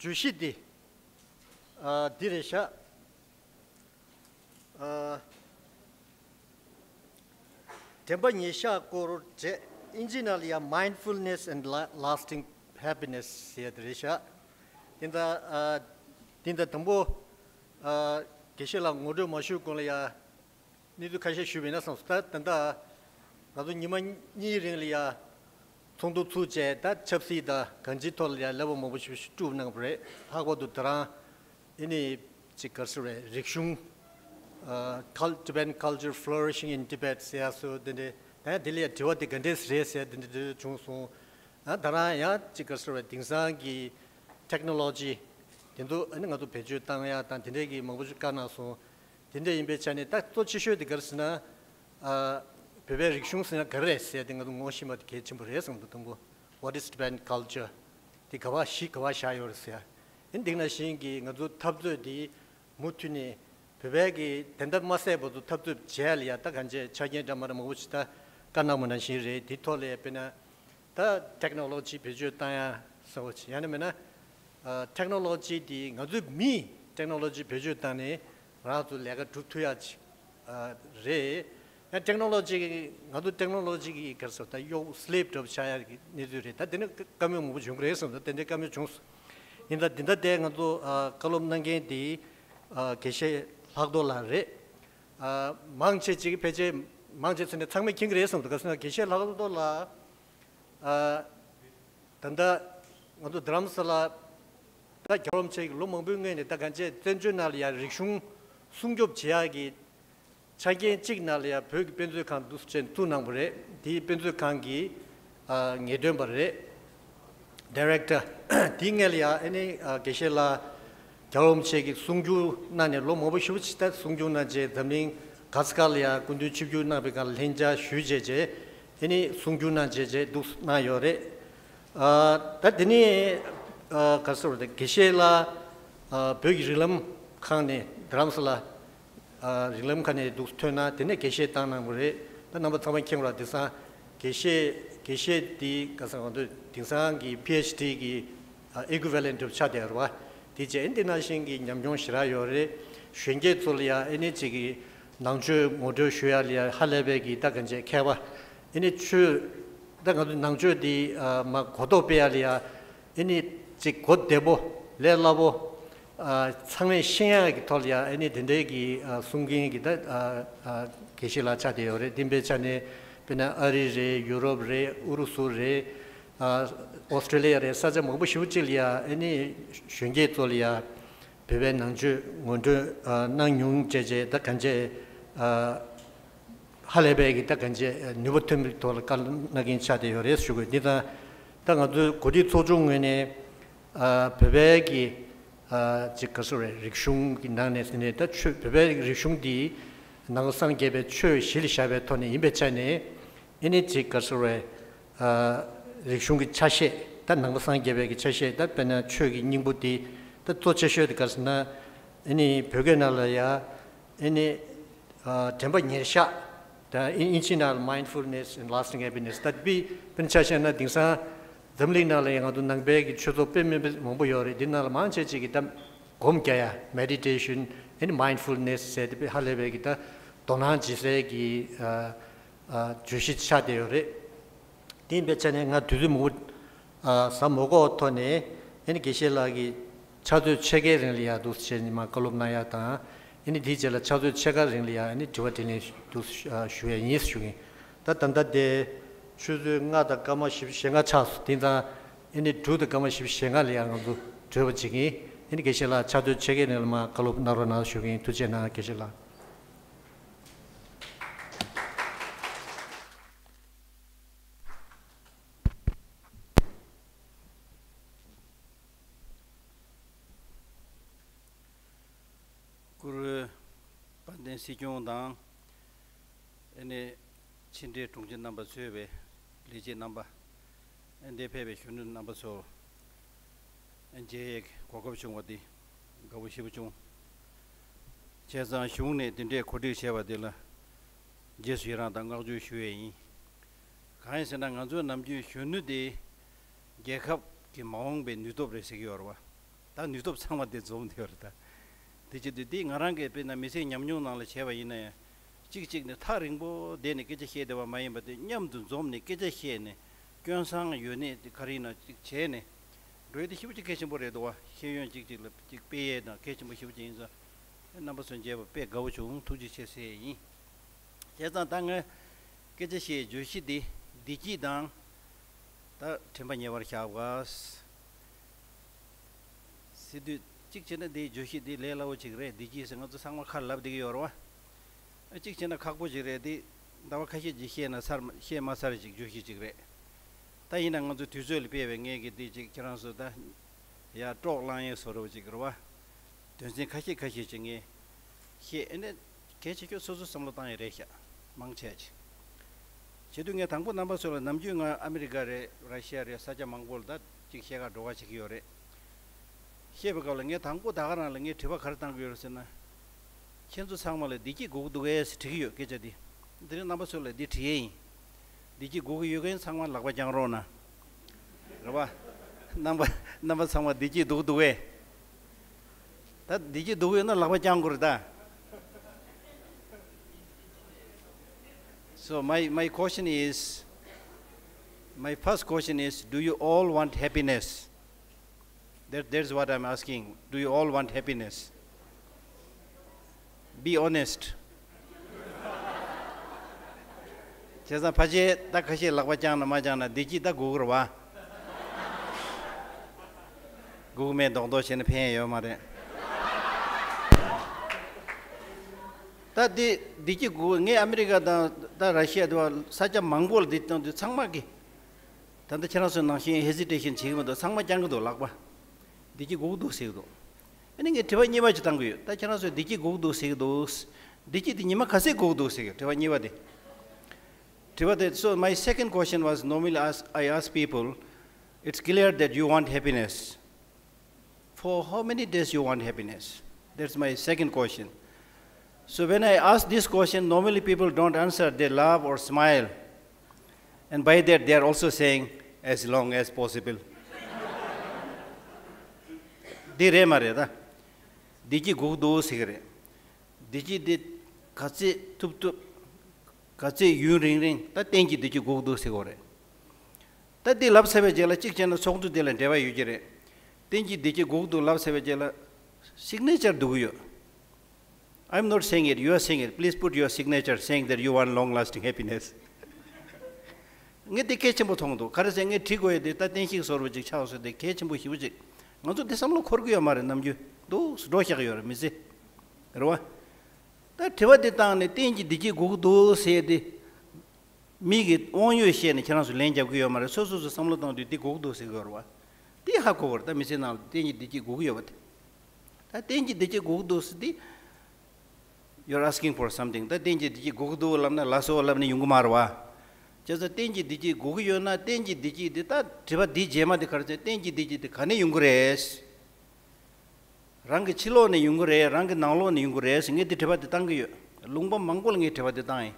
주시디 디레샤 tembanisha kor je engineer mindfulness and lasting happiness here diresha tinda tambo Geshe Lhakdor mashu kolya nidu kashe shubina samsta tanda nadu niman ni ringlia tongdo tuje da chapsi da ganji tolya labo mobushi tu nang bre hago du tara ini chikarsure rikshung Tibetan culture flourishing in Tibet so the Delhi Tibettv Gandes race the Chungsu Dara ya chikarsure dingsangi technology Tindu anangatu peju tangya tan tindegi mabuju kana so tinde imbe chane ta to chisho de garsna bebe rikshung sna gares ya dinga ngoshima ke chimbure sam tumbo what is Tibetan culture the kawa shayor sia indingna shingi ngadu tabdo di mutuni bebegi 된다 마세보도 탑도 제알이야 딱 간제 자기의 담아를 먹읍시다 간나무나 시리 디톨에 베나 다 테크놀로지 베주다야 소치 아니면은 테크놀로지 디 가도 미 테크놀로지 베주다네 라도 내가 두투야지 레 테크놀로지 가도 테크놀로지 그래서다 요 슬립 좀 샤야 니들이 다 되는 감이 뭐 좀 그래서 근데 감이 좀 인다 딘다 대가도 칼럼난게 디 Geshe Lhakdor re 망체 지기 배제 망체선에 상매 긴그래서 그래서 Geshe Lhakdor la 단다 모두 Dharamshala 다 결혼책 로몽병에 다 간제 전주날이야 릭슝 숭급 제약이 자기 찍날이야 벽 변조칸 두스첸 투낭브레 디 변조칸기 녜덤버레 다이렉터 딩엘이야 아니 Geshe 결혼책이 숭주나네 로모부시부치다 숭주나제 담링 가스칼리아 군두치규나베가 렌자 슈제제 이니 숭주나제제 두스나요레 다드니 가서데 게셰라 벽이름 칸네 드람슬라 릴름 칸네 두스토나 데네 게셰 타나무레 넘버 3 캠라 데사 게셰디 가서도 딩상기 PhD기 equivalent of 차데르와 디제 인터내셔널이 냠종 시라요레 쉔게 졸이야 에네지기 낭주 모두 쉬야리아 할레베기 딱은제 개와 이니 추 다가도 낭주디 막 고도베야리아 이니 지곧 대보 레라보 상의 신야기 돌이야 이니 딘데기 숭기기다 게실라 차데요레 딘베차네 베나 아리레 유럽레 우루수레 오스트레일리아에 사자 먹고 싶을지야 아니 쉔게 돌이야 베베 낭주 먼저 낭용 제제 다 간제 할레베기 다 간제 뉴버텀을 돌 깔나긴 차대요 레스고 니다 당아도 고디 소중원에 베베기 지커서레 릭슝 나네스네 다 베베 릭슝디 나고상 게베 추 실샤베 토니 임베차네 이니 지커서레 릭슝기 차셰 다 나고상 게베기 차셰 다 베나 추기 닝부디 다 토체셔드 가스나 이니 벽에 날라야 이니 템바 니샤 다 인치날 mindfulness and lasting happiness that be 벤차샤나 딩사 담링날에 가도 낭베기 추도 빼메 뭐보여리 디날 만체지기 담 곰겨야 meditation and mindfulness said be 할레베기다 도난지세기 주시차되어레 딘베차네 가 두두무 사모고 토네 에니 게실라기 차도 체계를이야 두스체니마 콜롬나야다 에니 디젤라 차도 체가를이야 에니 조와티니 두스 슈에니스 슈기 다단다데 슈즈 나다 까마시 셴가 차스 딘다 에니 두드 까마시 셴가리야 고 조버지기 에니 게실라 차도 체계를마 콜롬나로나 슈기 투제나 게실라 시종당 에네 친데 동진 넘버 2에 리제 넘버 엔데페베 슈는 넘버 4 엔제 고급중 어디 가보시부중 제자 슝네 딘데 코디 셰바딜라 제수이랑 당가주 슈에이 가인스나 간주 남주 슈누데 개컵 기 마옹베 뉴도브레 세기어와 다 뉴톱 상마데 좀 되었다. 디지디 ngarange pe na mise nyamnyu nang la chewa ine chik ne tharingbo de ne keje he de wa mai ba de nyamdu zom ne keje he ne kyonsang yu ne karina chik che ne roide hibuji kechen bore do wa he yon chik la chik pe na kechen bo hibuji inza number son je ba pe gaw chung tuji che se yi je zang dang keje he ju shi di ji dang ta temba nye war kya was sidu 직전에 대 조시디 레라오 지그래 디지스가 또 상마 칼랍디기 요러와 직전에 각보지레디 나와 카시 지히에나 살 히에마사리 지 조시 지그래 다이나 가도 뒤절 베베게기 디지 기란서다 야 쪽라에 서로 지그러와 된신 카시 증에 히에네 개치교 소소 섬로당에 레샤 망체지 제둥에 당부 남바서 남주가 아메리카레 러시아레 사자 망골다 직해가 도가 지기요래 해버가랑에 당고 다가라랑에 대바 가르당 그러잖아. 현주 상말에 디기 고도에 스티기요 계저디. 드린 남바솔레 디티에. 디기 고고 요겐 상만 락바장로나. 그봐. 남바 상마 디기 도도에. 다 디기 도에나 락바장 그러다. So my first question is, do you all want happiness? That's what I'm asking. Do you all want happiness? Be honest. 제가 바제 딱 같이 락바장나 마장나 디지다 고그러와. 고금에 동도시는 편해요 말에. 다 디지 고게 아메리카다 다 러시아도 살짝 망골 됐던 상막이. 단데 지나서 나시 헤지테이션 지금도 상마장도 락바. 디지 고도 세도 아니 대바 니마 지당고요 다 지나서 디지 고도 세도 디지 니마 가세 고도 세요 대바 니와데 so my second question was normally I ask people it's clear that you want happiness for how many days you want happiness that's my second question so when I ask this question normally people don't answer they laugh or smile and by that they are also saying as long as possible 디레 말이다. 디지 고도 시그레. 디지 디 같이 툭툭 같이 유링링 다 땡기 디지 고도 시고레. 다디 랍세베 제라 찍잖아 속도 될래 대바 유지레. 땡기 디지 고도 랍세베 제라 signature 두고요. I'm not saying it, you are saying it. Please put your signature saying that you want long lasting happiness. nge de kechen bo thongdo 가르세 nge 티고에 다 땡식 서로 직 차오서 데 kechen bo 히우지. 먼저 대삼로 코르고야 말은 남주 도 스로샤가요 미세 그러와 다 대화됐다네 땡지 디지 고도 세데 미게 온유시에는 지나서 렌자고요 말은 소소소 삼로도 디 고도 세거와 디 하고버 다 미세나 땡지 디지 고고요 버다 다 땡지 디지 고도 스디 you're asking for something 다 땡지 디지 고도 람나 라소 람네 용구마르와 저서 땡지 디지 고기요나 땡지 디지 다 제바 디 제마데 가르체 땡지 디지 가네 용그레스 랑게 칠로네 용그레 랑게 나로네 용그레스 게 디테바데 당기요 룽밤 망골게 테바데 다이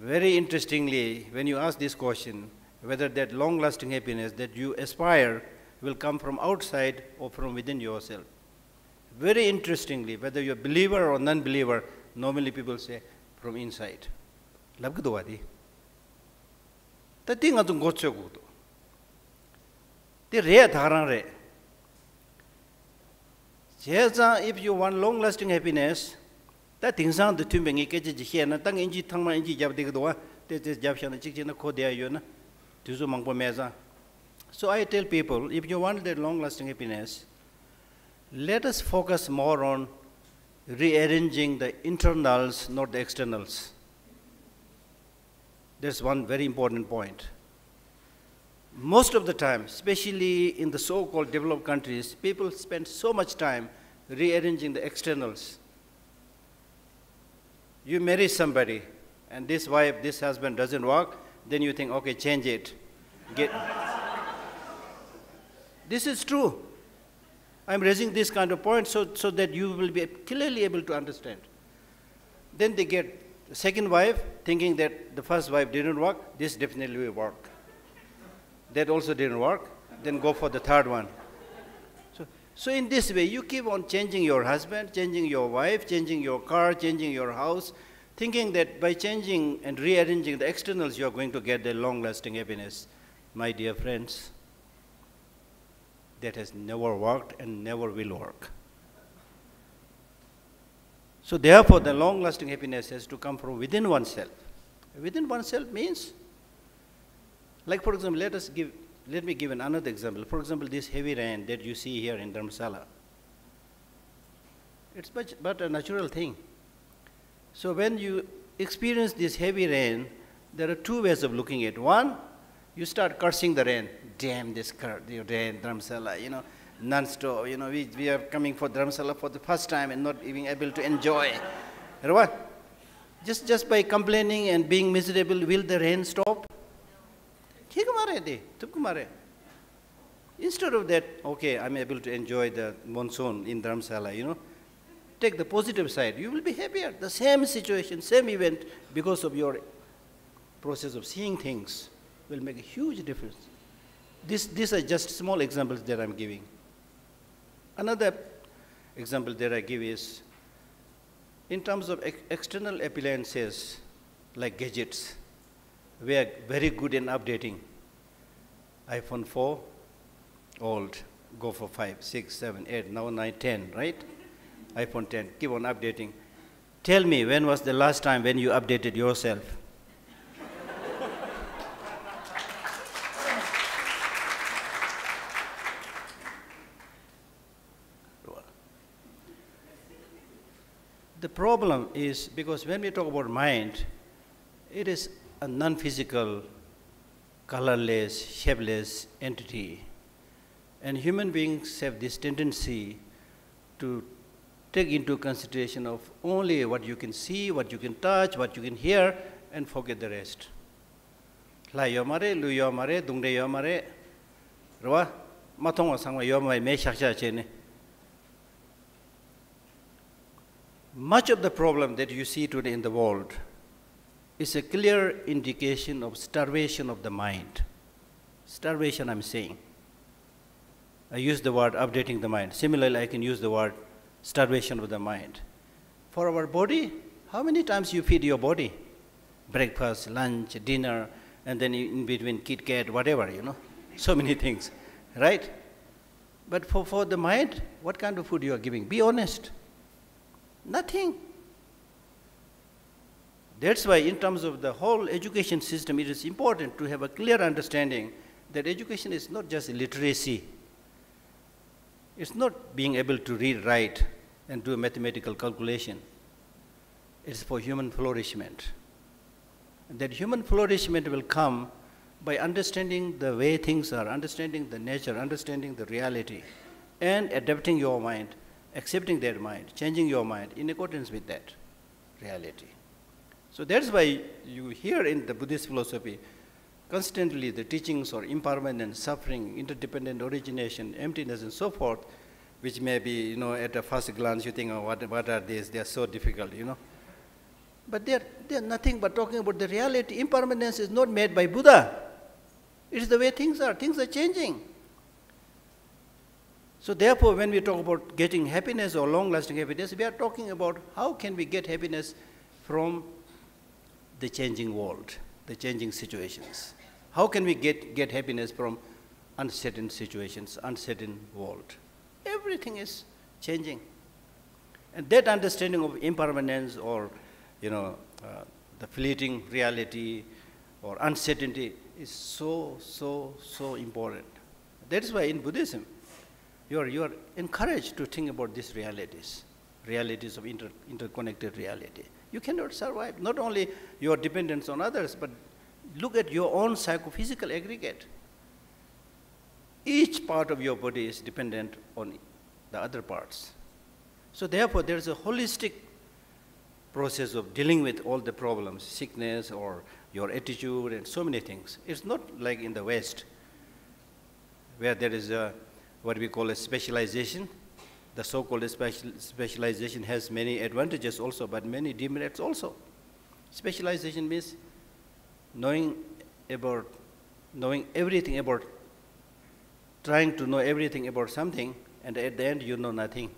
very interestingly when you ask this question whether that long lasting happiness that you aspire will come from outside or from within yourself very interestingly whether you're a believer or non believer normally people say from inside labgdo wadi the thing adun gochogudo the re dharare jeza if you want long lasting happiness that things on the tumbing keje ji na tang inji thangma inji jabde gdo te jabshana chikchina khodia yona tuzu mangpo meza so I tell people if you want that long lasting happiness let us focus more on rearranging the internals not the externals. That's one very important point. Most of the time, especially in the so-called developed countries, people spend so much time rearranging the externals. You marry somebody, and this wife, this husband doesn't work, then you think, okay, change it. This is true. I'm raising this kind of point so that you will be clearly able to understand. Then they get the second wife, thinking that the first wife didn't work, this definitely will work. That also didn't work, then go for the third one. So in this way, you keep on changing your husband, changing your wife, changing your car, changing your house, thinking that by changing and rearranging the externals, you are going to get the long-lasting happiness. My dear friends, that has never worked and never will work. So therefore, the long-lasting happiness has to come from within oneself. Within oneself means, like for example, let me give another example. For example, this heavy rain that you see here in Dharamshala. It's but a natural thing. So when you experience this heavy rain, there are two ways of looking at it. One, you start cursing the rain. Damn this rain, Dharamshala, non-stop. We are coming for Dharamshala for the first time and not even able to enjoy. You know what? Just by complaining and being miserable, will the rain stop? Instead of that, okay, I'm able to enjoy the monsoon in Dharamshala, take the positive side. You will be happier. The same situation, same event, because of your process of seeing things, will make a huge difference. These are just small examples that I'm giving. Another example that I give is, in terms of external appliances, like gadgets, we are very good in updating. iPhone 4, old, go for 5, 6, 7, 8, now 9, 10, right? iPhone 10, keep on updating. Tell me, when was the last time when you updated yourself? The problem is, because when we talk about mind, it is a non-physical, colorless, shapeless entity. And human beings have this tendency to take into consideration of only what you can see, what you can touch, what you can hear, and forget the rest. La yomare, lu yomare, dungde yomare, rwa, matonga sangwa yomare me shaksha chene. Much of the problem that you see today in the world is a clear indication of starvation of the mind. Starvation, I'm saying. I use the word updating the mind. Similarly, I can use the word starvation of the mind. For our body, how many times you feed your body? Breakfast, lunch, dinner, and then in between Kit Kat, whatever, so many things, right? But for the mind, what kind of food you are giving? Be honest. Nothing. That's why in terms of the whole education system, it is important to have a clear understanding that education is not just literacy. It's not being able to read, write, and do a mathematical calculation. It's for human flourishment. And that human flourishment will come by understanding the way things are, understanding the nature, understanding the reality, and adapting your mind, accepting that mind, changing your mind in accordance with that reality. So that's why you hear in the Buddhist philosophy constantly the teachings or impermanence, suffering, interdependent origination, emptiness, and so forth, which may be, at a first glance you think, oh, what are these? They are so difficult, But they're nothing but talking about the reality. Impermanence is not made by Buddha. It is the way things are. Things are changing. So therefore, when we talk about getting happiness or long-lasting happiness, we are talking about how can we get happiness from the changing world, the changing situations. How can we get happiness from uncertain situations, uncertain world? Everything is changing. And that understanding of impermanence or, the fleeting reality or uncertainty is so important. That is why in Buddhism, you are encouraged to think about these realities of interconnected reality. You cannot survive. Not only your dependence on others, but look at your own psychophysical aggregate. Each part of your body is dependent on the other parts. So therefore, there is a holistic process of dealing with all the problems, sickness or your attitude and so many things. It's not like in the West, where there is what we call a specialization. The so-called specialization has many advantages also, but many demerits also. Specialization means knowing everything about, trying to know everything about something and at the end you know nothing.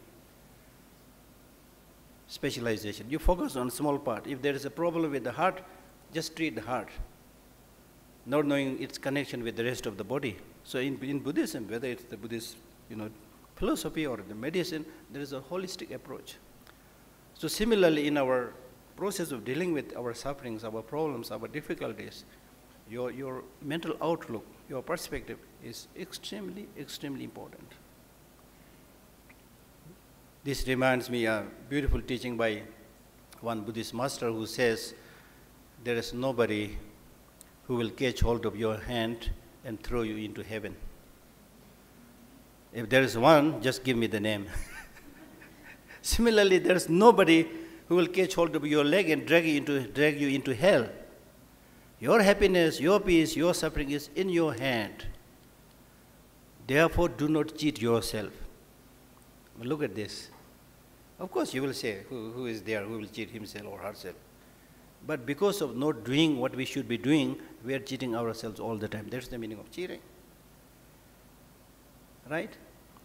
Specialization. You focus on small part. If there is a problem with the heart, just treat the heart, not knowing its connection with the rest of the body. So in Buddhism, whether it's the Buddhist philosophy or the medicine, there is a holistic approach. So similarly, in our process of dealing with our sufferings, our problems, our difficulties, your mental outlook, your perspective is extremely, extremely important. This reminds me of a beautiful teaching by one Buddhist master who says, there is nobody who will catch hold of your hand and throw you into heaven. If there is one, just give me the name. Similarly, there is nobody who will catch hold of your leg and drag you into hell. Your happiness, your peace, your suffering is in your hand. Therefore, do not cheat yourself. Look at this. Of course, you will say, who is there who will cheat himself or herself? But because of not doing what we should be doing, we are cheating ourselves all the time. That's the meaning of cheating. Right?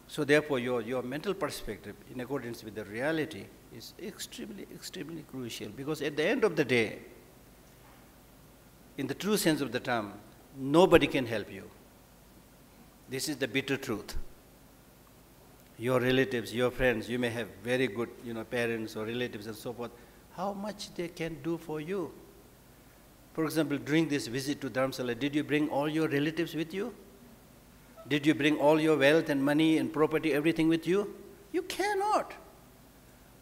So therefore, your mental perspective, in accordance with the reality, is extremely, extremely crucial. Because at the end of the day, in the true sense of the term, nobody can help you. This is the bitter truth. Your relatives, your friends, you may have very good parents or relatives and so forth. How much they can do for you? For example, during this visit to Dharamshala, did you bring all your relatives with you? Did you bring all your wealth and money and property, everything with you? You cannot.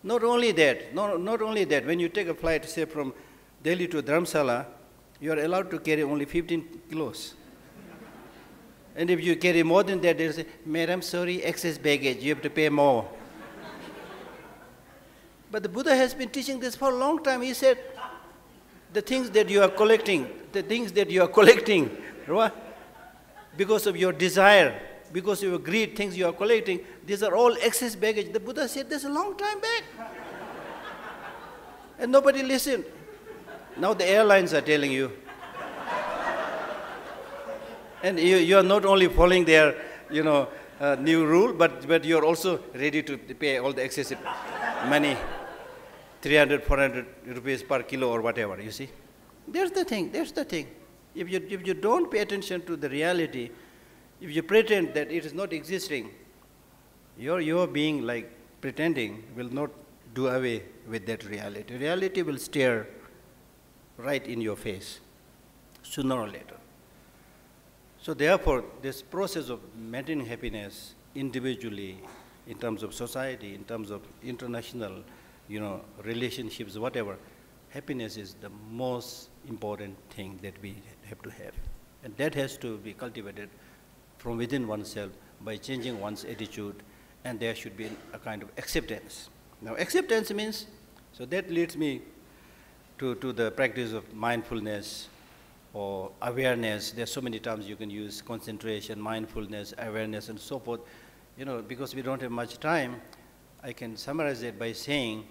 Not only that, when you take a flight, say from Delhi to Dharamshala, you are allowed to carry only 15 kilos. And if you carry more than that, they say, Madam, sorry, excess baggage, you have to pay more. But the Buddha has been teaching this for a long time. He said, the things that you are collecting, right? Because of your desire, because of your greed, things you are collecting, these are all excess baggage. The Buddha said this a long time back. And nobody listened. Now the airlines are telling you. And you are not only following their, new rule, but you are also ready to pay all the excessive money, 300, 400 rupees per kilo or whatever, you see. That's the thing. If you don't pay attention to the reality, if you pretend that it is not existing, your being like pretending will not do away with that reality. Reality will stare right in your face, sooner or later. So therefore, this process of maintaining happiness individually, in terms of society, in terms of international, relationships, whatever, happiness is the most important thing that we have to have. And that has to be cultivated from within oneself by changing one's attitude, and there should be a kind of acceptance. Now, acceptance means, so that leads me to the practice of mindfulness, or awareness. There are so many terms you can use: concentration, mindfulness, awareness, and so forth. Because we don't have much time, I can summarize it by saying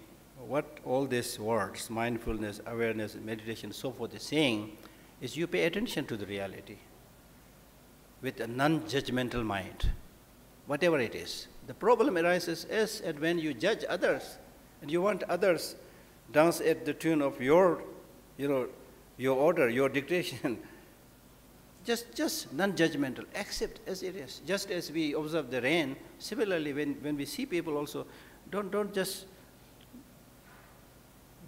what all these words, mindfulness, awareness, meditation, so forth, is saying is you pay attention to the reality with a non-judgmental mind, whatever it is. The problem arises as and when you judge others, and you want others dance at the tune of your order, your dictation. Just non-judgmental, accept as it is. Just as we observe the rain, similarly when we see people also, don't just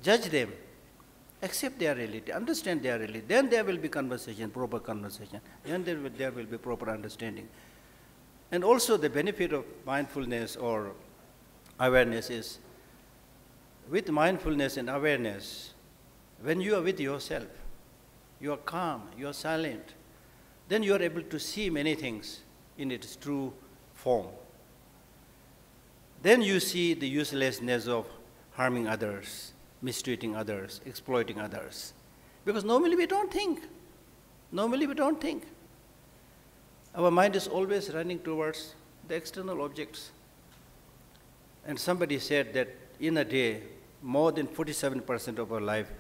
judge them. Accept their reality, understand their reality. Then there will be conversation, proper conversation. Then there will be proper understanding. And also the benefit of mindfulness or awareness is, with mindfulness and awareness, when you are with yourself, you are calm, you are silent, then you are able to see many things in its true form. Then you see the uselessness of harming others, mistreating others, exploiting others. Because normally we don't think. Our mind is always running towards the external objects. And somebody said that in a day, more than 47% of our life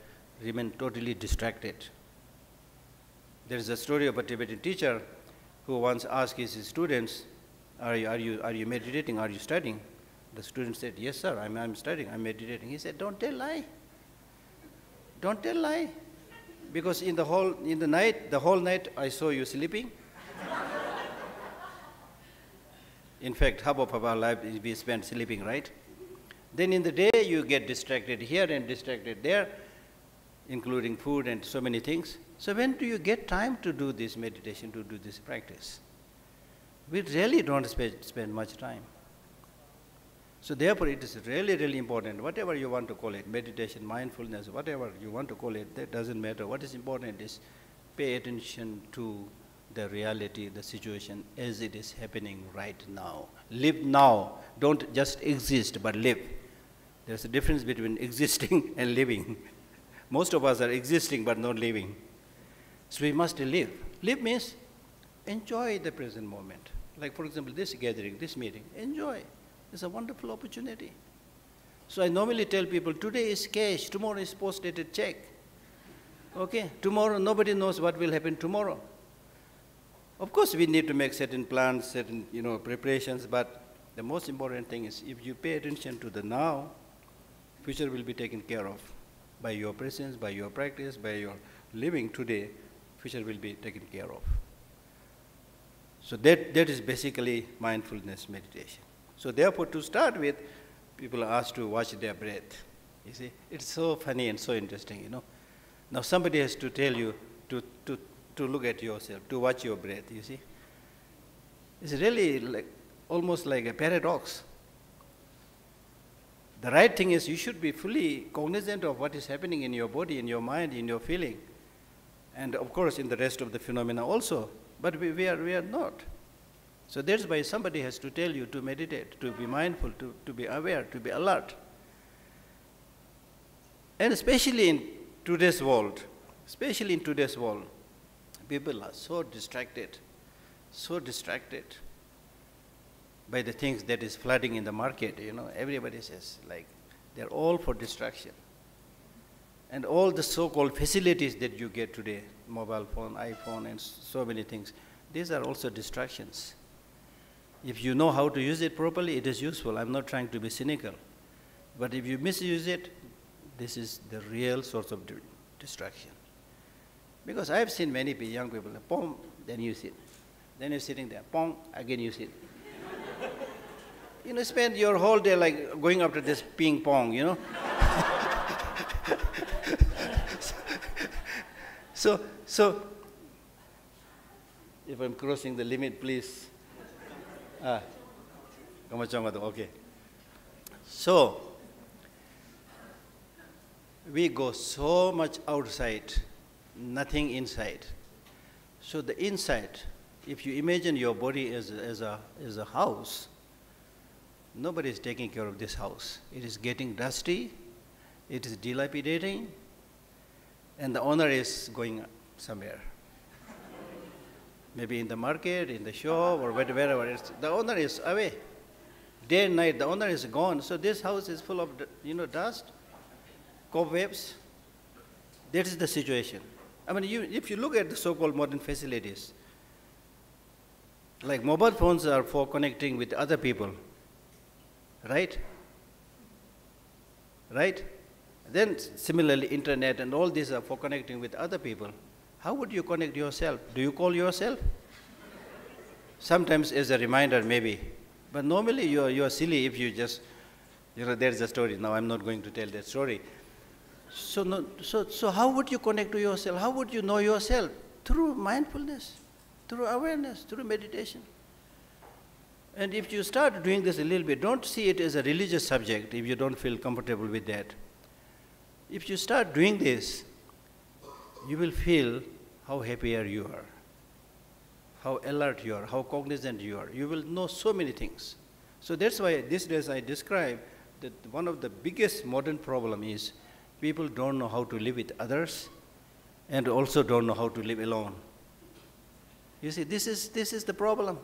remain totally distracted. There is a story of a Tibetan teacher who once asked his students, are you meditating? Are you studying? The student said, yes, sir, I'm studying, I'm meditating. He said, don't tell lie. Don't tell lie. Because in the whole night, I saw you sleeping. In fact, half of our life we spend sleeping, right? Then in the day, you get distracted here and distracted there, including food and so many things. So when do you get time to do this meditation, to do this practice? We really don't spend much time. So therefore, it is really, really important, whatever you want to call it, meditation, mindfulness, whatever you want to call it, that doesn't matter. What is important is pay attention to the reality, the situation as it is happening right now. Live now. Don't just exist, but live. There's a difference between existing and living. Most of us are existing, but not living. So we must live. Live means enjoy the present moment. Like, for example, this gathering, this meeting, enjoy. It's a wonderful opportunity. So I normally tell people, today is cash, tomorrow is post-dated check. Okay, tomorrow, nobody knows what will happen tomorrow. Of course, we need to make certain plans, certain preparations, but the most important thing is if you pay attention to the now, future will be taken care of. By your presence, by your practice, by your living today, future will be taken care of. So that is basically mindfulness meditation. So therefore, to start with, people are asked to watch their breath. You see, it's so funny and so interesting, Now somebody has to tell you to look at yourself, to watch your breath, you see. It's really almost like a paradox. The right thing is you should be fully cognizant of what is happening in your body, in your mind, in your feeling. And of course in the rest of the phenomena also. But we are not. So that's why somebody has to tell you to meditate, to be mindful, to be aware, to be alert. And especially in today's world, people are so distracted by the things that is flooding in the market, Everybody says, they're all for distraction. And all the so-called facilities that you get today, mobile phone, iPhone, and so many things, these are also distractions. If you know how to use it properly, it is useful. I'm not trying to be cynical. But if you misuse it, this is the real source of distraction. Because I've seen many young people, pong, then you sit. Then you're sitting there, pong, again you sit. Spend your whole day going after this ping pong, So, if I'm crossing the limit, please. Okay. So, we go so much outside, nothing inside. So the inside, if you imagine your body as a house, nobody is taking care of this house. It is getting dusty, it is dilapidating, and the owner is going somewhere. Maybe in the market, in the shop, or wherever. The owner is away. Day and night, the owner is gone. So this house is full of, dust, cobwebs. That is the situation. I mean, if you look at the so-called modern facilities, like mobile phones are for connecting with other people, right? Right? Then similarly, internet and all these are for connecting with other people. How would you connect yourself? Do you call yourself? Sometimes as a reminder, maybe. But normally you are silly if you just, there's a story. Now I'm not going to tell that story. So how would you connect to yourself? How would you know yourself? Through mindfulness, through awareness, through meditation. And if you start doing this a little bit, don't see it as a religious subject if you don't feel comfortable with that. If you start doing this, you will feel how happier you are, how alert you are, how cognizant you are. You will know so many things. So that's why these days I describe that one of the biggest modern problem is people don't know how to live with others and also don't know how to live alone. You see, this is the problem.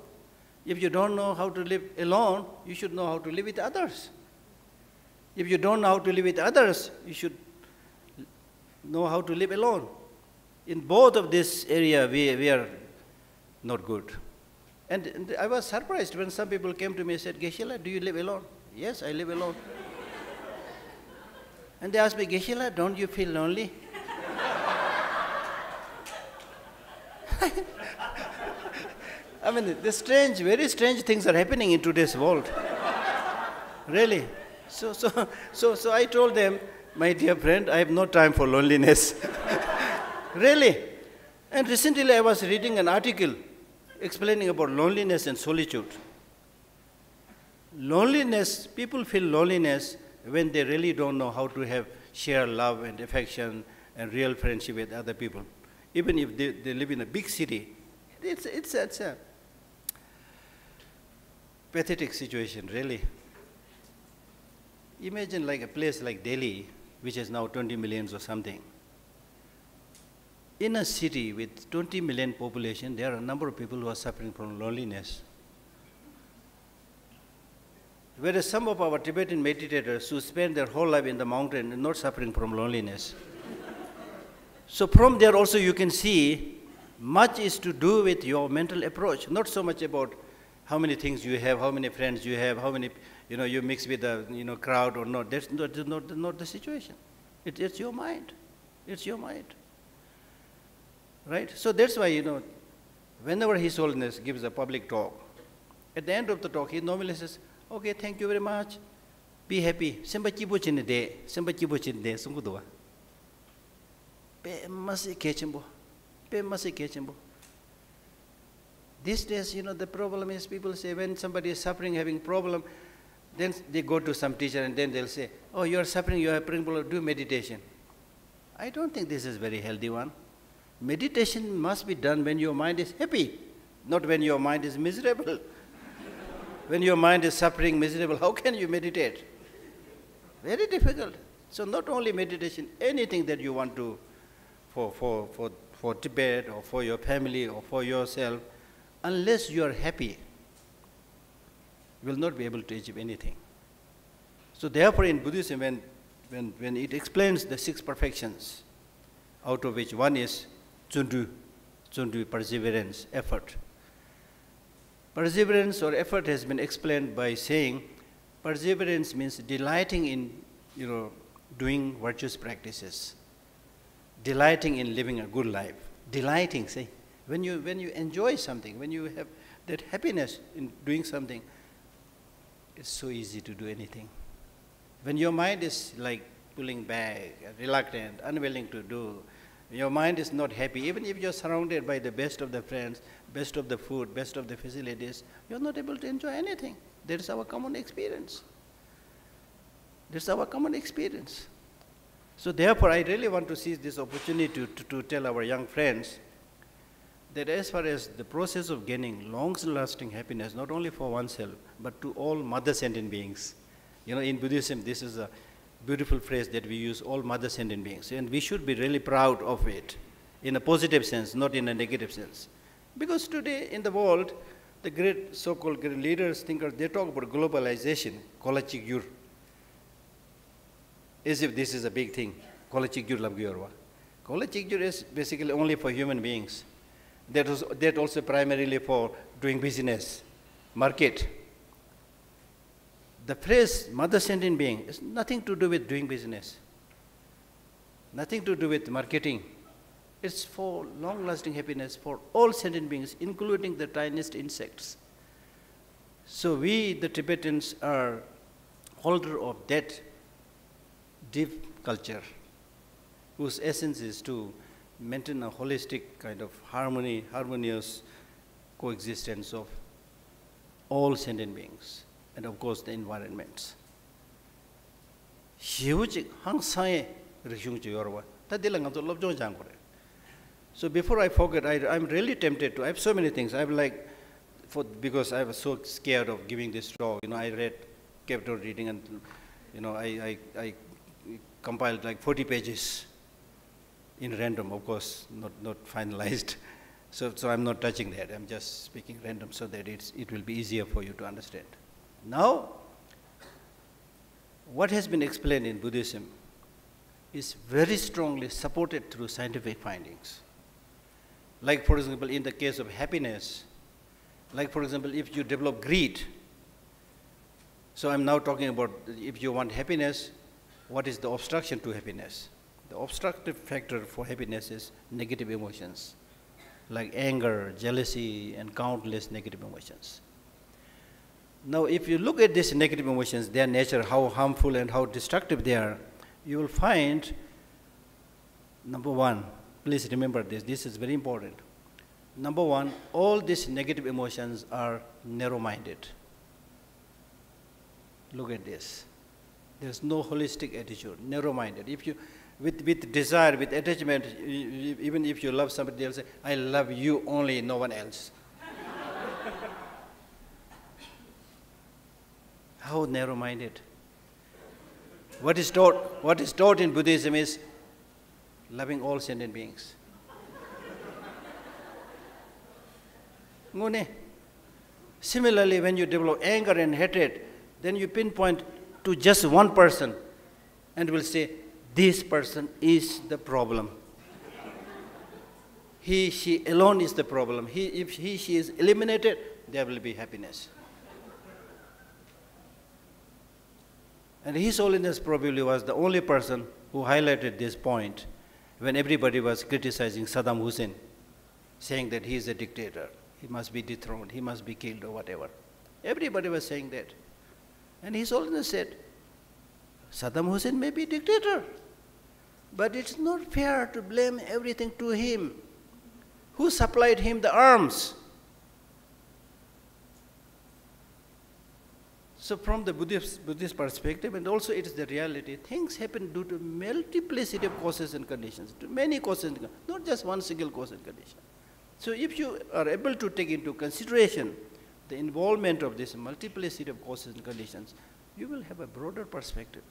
If you don't know how to live alone, you should know how to live with others. If you don't know how to live with others, you should know how to live alone. In both of this area, we are not good. And I was surprised when some people came to me and said, Geshe Lhakdor, do you live alone? Yes, I live alone. And they asked me, Geshe Lhakdor, don't you feel lonely? I mean, the strange, very strange things are happening in today's world. Really. So I told them, my dear friend, I have no time for loneliness. Really. And recently I was reading an article explaining about loneliness and solitude. Loneliness, people feel loneliness when they really don't know how to share love and affection and real friendship with other people. Even if they live in a big city, it's a pathetic situation, really. Imagine like a place like Delhi, which is now 20 million or something. In a city with 20 million population, there are a number of people who are suffering from loneliness. Whereas some of our Tibetan meditators who spend their whole life in the mountain are not suffering from loneliness. So from there also you can see much is to do with your mental approach, not so much about how many things you have, how many friends you have, how many, you mix with the, crowd or not. That's not the situation. It's your mind. It's your mind. Right? So that's why, whenever His Holiness gives a public talk, at the end of the talk, he normally says, okay, thank you very much. Be happy. Semba chibo chine de, sungudwa. Pe masi kechimbo. Pe masi kechimbo. These days, the problem is people say when somebody is suffering, having problem, then they go to some teacher and then they'll say, oh, you are suffering, you have problem, do meditation. I don't think this is a very healthy one. Meditation must be done when your mind is happy, not when your mind is miserable. When your mind is suffering, miserable, how can you meditate? Very difficult. So not only meditation, anything that you want to, for Tibet or for your family or for yourself, unless you are happy, you will not be able to achieve anything. So therefore in Buddhism, when it explains the 6 perfections, out of which one is chundu, perseverance, effort. Perseverance or effort has been explained by saying perseverance means delighting in, doing virtuous practices, delighting in living a good life. Delighting, say, when you enjoy something, when you have that happiness in doing something, it's so easy to do anything. When your mind is like pulling back, reluctant, unwilling to do, your mind is not happy, even if you're surrounded by the best of the friends, best of the food, best of the facilities, you're not able to enjoy anything. That is our common experience. That's our common experience. So therefore, I really want to seize this opportunity to tell our young friends that as far as the process of gaining long-lasting happiness, not only for oneself, but to all mother sentient beings. In Buddhism, this is a beautiful phrase that we use, all mother sentient beings. And we should be really proud of it, in a positive sense, not in a negative sense. Because today in the world, the great so-called great leaders, thinkers, they talk about globalization, kolachik yur, as if this is a big thing. Kolachik yur labgyorwa. Kolachik yur is basically only for human beings. That also primarily for doing business, market. The phrase mother sentient being is nothing to do with doing business, nothing to do with marketing. It's for long-lasting happiness for all sentient beings, including the tiniest insects. So we, the Tibetans, are holder of that deep culture, whose essence is to maintain a holistic kind of harmonious coexistence of all sentient beings, and of course the environments. So before I forget, I'm really tempted to, I have so many things. I'm like, because I was so scared of giving this talk, I kept on reading and, I compiled like 40 pages in random, of course, not finalized. So I'm not touching that. I'm just speaking random so that it will be easier for you to understand. Now, what has been explained in Buddhism is very strongly supported through scientific findings. Like, for example, in the case of happiness, Like for example, if you develop greed, so I'm now talking about if you want happiness, what is the obstruction to happiness? The obstructive factor for happiness is negative emotions, like anger, jealousy, and countless negative emotions. Now, if you look at these negative emotions, their nature, how harmful and how destructive they are, you will find, number one, please remember this, this is very important. Number one, all these negative emotions are narrow-minded. Look at this. There's no holistic attitude, narrow-minded. If you, with desire, with attachment, even if you love somebody, they'll say, I love you only, no one else. How narrow-minded. What is taught in Buddhism is loving all sentient beings. Similarly, when you develop anger and hatred, then you pinpoint to just one person and will say, this person is the problem. He, she alone is the problem. If he, she is eliminated, there will be happiness. And His Holiness probably was the only person who highlighted this point when everybody was criticizing Saddam Hussein, saying that he is a dictator, he must be dethroned, he must be killed or whatever. Everybody was saying that. And His Holiness said, Saddam Hussein may be a dictator, but it's not fair to blame everything to him. Who supplied him the arms? So from the Buddhist perspective, and also it is the reality, things happen due to multiplicity of causes and conditions, to many causes, not just one single cause and condition. So if you are able to take into consideration the involvement of this multiplicity of causes and conditions, you will have a broader perspective.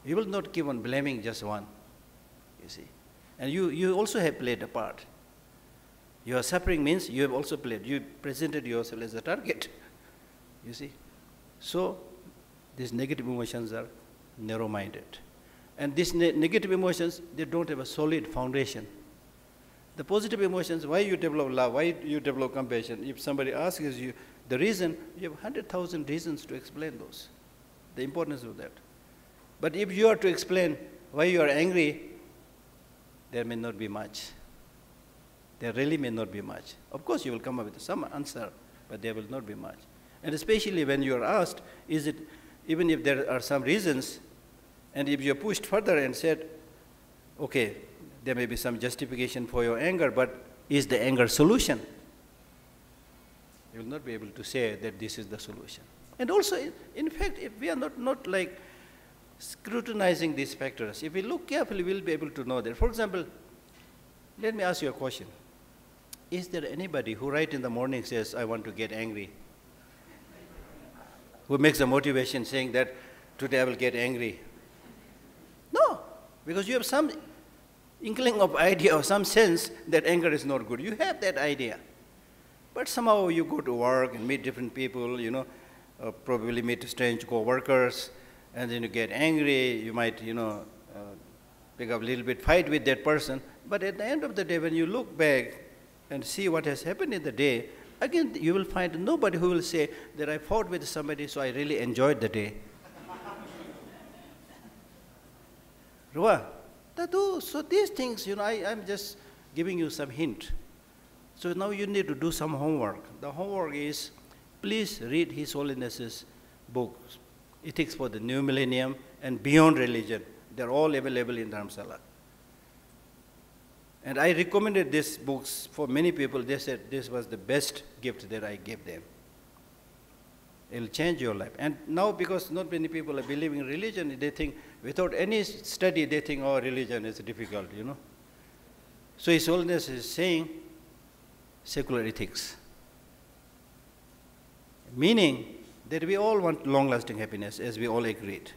You will not keep on blaming just one, you see. And you also have played a part. Your suffering means you have also played. You presented yourself as a target, you see. So these negative emotions are narrow-minded. And these negative emotions, they don't have a solid foundation. The positive emotions, why you develop love, why you develop compassion, if somebody asks you the reason, you have 100,000 reasons to explain those, the importance of that. But if you are to explain why you are angry, there may not be much. There really may not be much. Of course, you will come up with some answer, but there will not be much. And especially when you are asked, is it, even if there are some reasons, and if you are pushed further and said, okay, there may be some justification for your anger, but is the anger solution? You will not be able to say that this is the solution. And also, in fact, if we are not like scrutinizing these factors, if we look carefully, we will be able to know that. For example, let me ask you a question. Is there anybody who right in the morning says, I want to get angry? Who makes a motivation saying that today I will get angry? No, because you have some inkling of idea or some sense that anger is not good. You have that idea. But somehow you go to work and meet different people, you know, probably meet strange co-workers, and then you get angry, you might, pick up a little bit fight with that person. But at the end of the day, when you look back and see what has happened in the day, again, you will find nobody who will say that I fought with somebody, so I really enjoyed the day. So these things, I'm just giving you some hint. So now you need to do some homework. The homework is, please read His Holiness's books, Ethics for the New Millennium and Beyond Religion. They're all available in Dharamshala. And I recommended these books for many people. They said this was the best gift that I gave them. It will change your life. And now, because not many people are believing in religion, they think, without any study, they think, oh, religion is difficult, So His Holiness is saying secular ethics. Meaning that we all want long-lasting happiness, as we all agreed.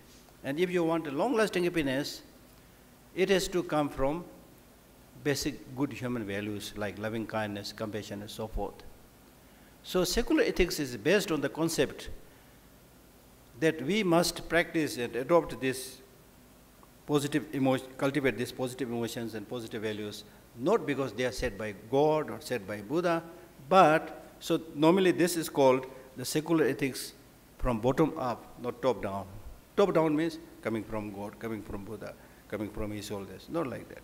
And if you want a long-lasting happiness, it has to come from basic good human values like loving kindness, compassion, and so forth. So secular ethics is based on the concept that we must practice and adopt this positive emotion, cultivate these positive emotions and positive values, not because they are said by God or said by Buddha, but So normally this is called the secular ethics from bottom up, not top down. Top down means coming from God, coming from Buddha, coming from His Holiness. Not like that.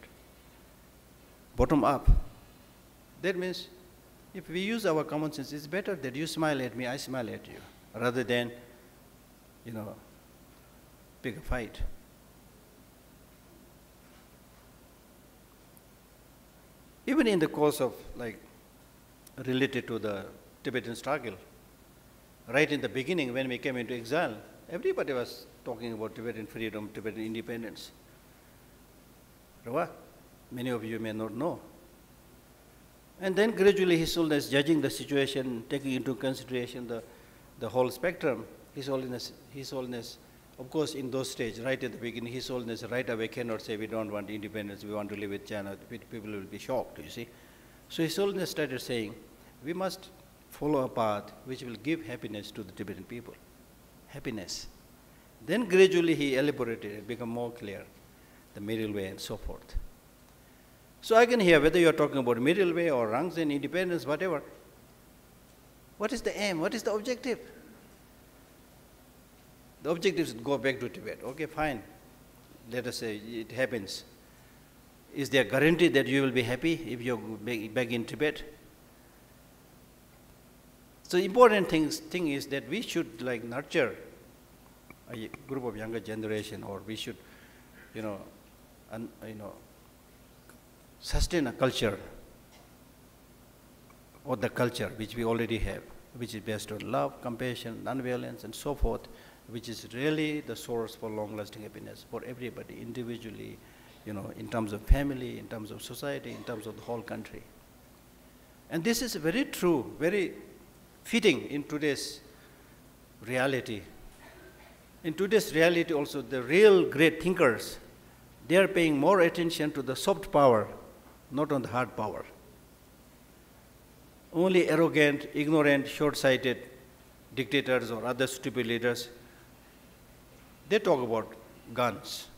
Bottom up. That means if we use our common sense, it's better that you smile at me, I smile at you, rather than, pick a fight. Even in the course of, related to the Tibetan struggle, right in the beginning when we came into exile, everybody was talking about Tibetan freedom, Tibetan independence. Many of you may not know. And then gradually His Holiness, judging the situation, taking into consideration the whole spectrum, His Holiness, of course, in those stages, right at the beginning, His Holiness right away cannot say we don't want independence, we want to live with China. People will be shocked, you see. So His Holiness started saying, we must follow a path which will give happiness to the Tibetan people. Happiness. Then gradually He elaborated it, become more clear, the middle way and so forth. So I can hear whether you are talking about middle way or ranks and independence, whatever. What is the aim? What is the objective? The objective is to go back to Tibet. Okay, fine. Let us say it happens. Is there a guarantee that you will be happy if you are back in Tibet? So important thing is that we should nurture a group of younger generation, or we should, sustain a culture, or the culture which we already have, which is based on love, compassion, non-violence, and so forth, which is really the source for long-lasting happiness for everybody, individually, in terms of family, in terms of society, in terms of the whole country. And this is very true, very fitting in today's reality. In today's reality also, the real great thinkers, they are paying more attention to the soft power, not on the hard power. Only arrogant, ignorant, short-sighted dictators or other stupid leaders, they talk about guns,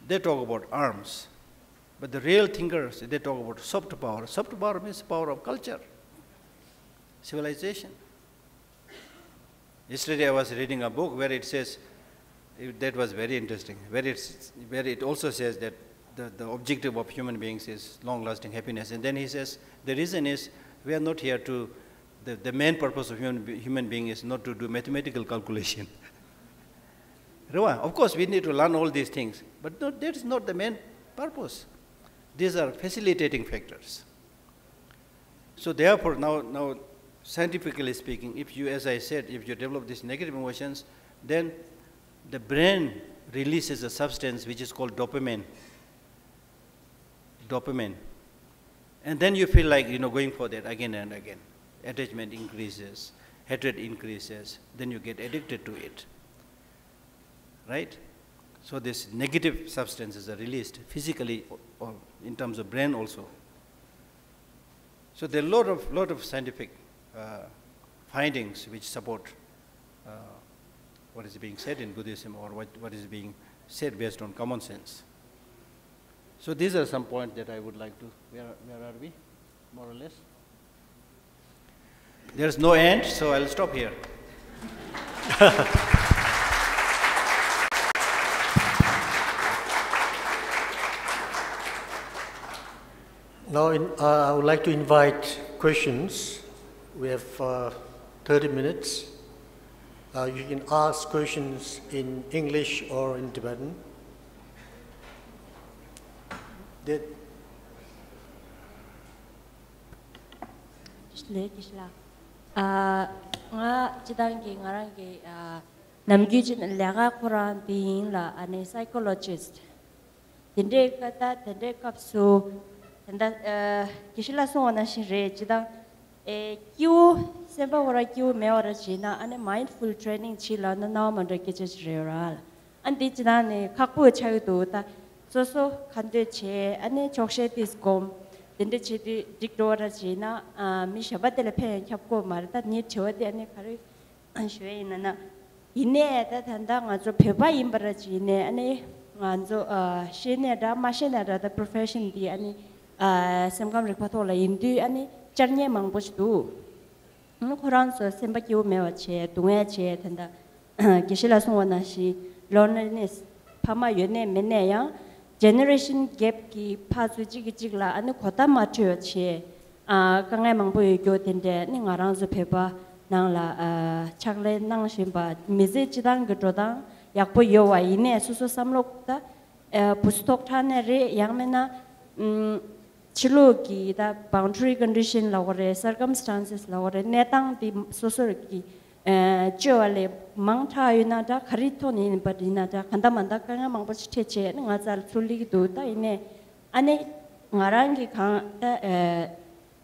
they talk about arms, but the real thinkers, they talk about soft power. Soft power means power of culture, civilization. Yesterday I was reading a book where it says, that was very interesting, where it also says that the objective of human beings is long-lasting happiness. And then he says, the reason is we are not here to, the main purpose of human being is not to do mathematical calculation. Of course, we need to learn all these things, but no, that is not the main purpose. These are facilitating factors. So therefore, now scientifically speaking, if you, as I said, if you develop these negative emotions, then the brain releases a substance which is called dopamine. And then you feel like, going for that again and again. Attachment increases, hatred increases, then you get addicted to it. Right? So these negative substances are released physically or in terms of brain also. So there are a lot of scientific findings which support what is being said in Buddhism, or what is being said based on common sense. So these are some points that I would like to, where are we, more or less? There's no end, so I'll stop here. Now I would like to invite questions. We have 30 minutes. You can ask questions in English or in Tibetan. Nga jidangi ngarangi namgyujin laga Quran being la ane psychologist. Tende kata tende kapsu tenda Geshe Lhakdor na shire jidang kyu semba wara kyu me wara jina ane mindful training chila na namandra kechereral. Andi jidane kakbu chayudo ta so kande che ane chokshe diskom. Dende che dictora jina mi shabatele pen kyapko marta ni chewade ane kare shwe na ine ta thanda nga jo pheba imbara jine ane nga jo shene da mashene da profession di ane semgam rikpato la indu ane charnye mangboch du Koranso Sembakyo Mewache, Dungache, and Geshe Lhakdor shi loneliness, Pama Yone Menea, generation gap ki Pazu Jigla, and the Kota Mature, Kangai Mambo Yotende, Ningaranzo Peba, Nangla, Chakle Nangshimba, Mizijang Gadrodan, Yakpo Yowa, Ine, Suso Samlokta, Pustok Tanere, Yamena. Chilogi, the boundary condition, lower circumstances, lower netang, the society, Joale, Manta Unata, Caritoni, Badinata, Kandamanda, Kangamamboch Teche, and Nazal Tuli do Taine, Ane Narangi Kan,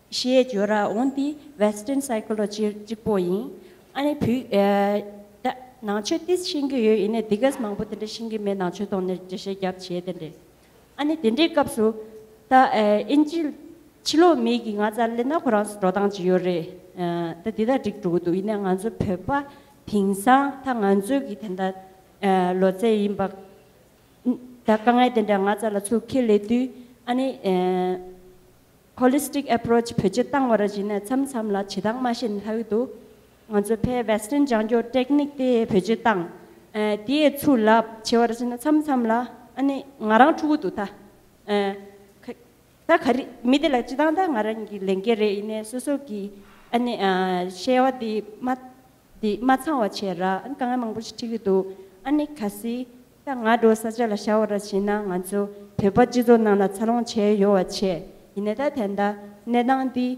Shea Jura, only Western psychology, Jipoing, Ane Nacho this shingu in a biggest mambo the shingi may nacho on the Geshe Gap Chedende. Ane Dindi Kapsu. Ta injil chilo migi nga zalena Quran rodang jiore ta dida dikdu du ina nganzu pepa pingsa ta nganzu gi tenda loze imba ta kangai tenda nga zala chu khile du ani holistic approach pheje tang wara jina cham la chidang machine haudu nganzu pe western jangjo technique de pheje tang die chu la chewara jina cham la ani ngarang chu du ta middle chidanda ngarangi lengere ine susuki ani shewa di matsawa chera an kanga mangbuchi tigido ani kasi ta ngado sajala shawara china nganzo pebajido nana chalong che yowa che ine da tenda nedang di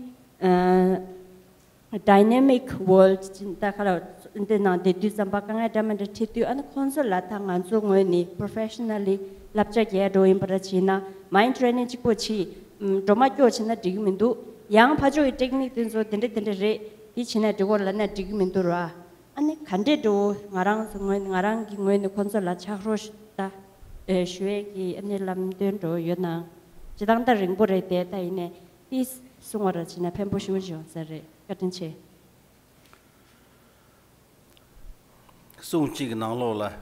dynamic world jinta kala inde na de du zamba kanga damanda titu an konsola ta nganzo ngoni professionally lapcha ge do impara china mind training chi Roma China Digmindu, young Pajo technique in so tended re, each in a Dugolana Digmindura, and a candido, Narang, Narangi, when the consola Chakrosh, Shueki, and the Lamdendo, Yona, Jidanta Ringbore data in a this Sumara in a Pembush, Sare, Catinche. Soon chicken lola,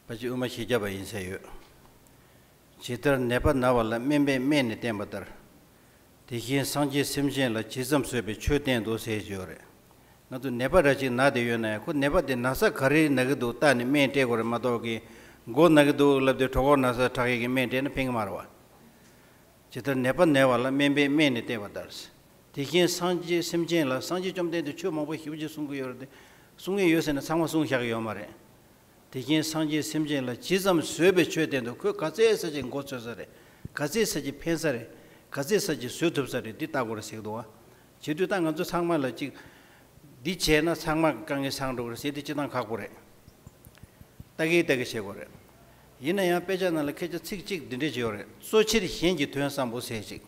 but you must hijaba in say. Chitar nepa navala membe mene tembatar. Tihin sanje simjen la chisam swebe choten do se jore. Nadu nepa rachi nade yona ko nepa de nasa khari nagdu tani mente gore madogi go nagdu labde thogor nasa thagi ki mente na ping marwa. Chitar nepa nevala membe mene tembatars. Tihin sanje simjen la sanje chomde de chu mabo hibje sungu yorde. Sungu yose na sangma sung hyag yomare. Tikin sanje simjen la jizam swebe choten ko kaze saji ngochosare kaze saji pensare kaze saji sutubsare di tagora sigdoa chidu ta nganzo sangma la chi di chena sangma kange sangdo se di chidang khakore tagi segore yina ya peja na la keja chik dinde jore so chiri henji tuen sambo seji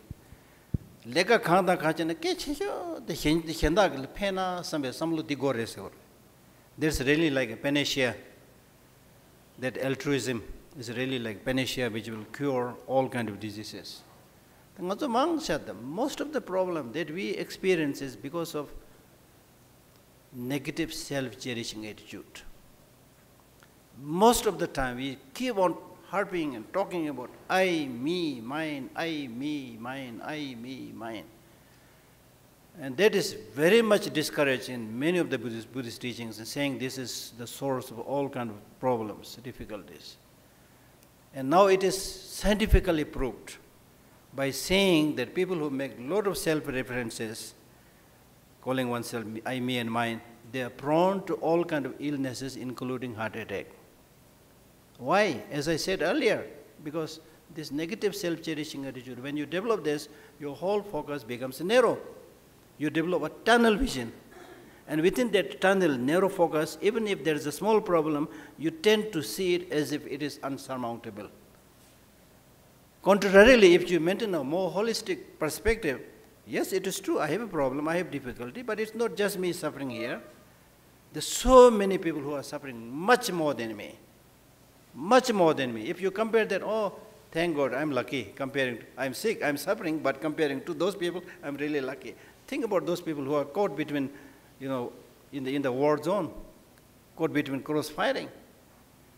lega khanda khachena ke chejo de henda pena sambe samlu di gore segore there's really like a panacea. That altruism is really like panacea which will cure all kinds of diseases. Most of the problem that we experience is because of negative self-cherishing attitude. Most of the time we keep on harping and talking about I, me, mine, I, me, mine, I, me, mine. And that is very much discouraged in many of the Buddhist teachings, and saying this is the source of all kinds of problems, difficulties. And now it is scientifically proved by saying that people who make a lot of self-references, calling oneself I, me, and mine, they are prone to all kinds of illnesses, including heart attack. Why? As I said earlier, because this negative self-cherishing attitude, when you develop this, your whole focus becomes narrow. You develop a tunnel vision. And within that tunnel, narrow focus, even if there is a small problem, you tend to see it as if it is unsurmountable. Contrarily, if you maintain a more holistic perspective, yes, it is true, I have a problem, I have difficulty, but it's not just me suffering here. There's so many people who are suffering much more than me. Much more than me. If you compare that, oh, thank God, I'm lucky. I'm sick, I'm suffering, but comparing to those people, I'm really lucky. Think about those people who are caught between, in the war zone, caught between cross-firing,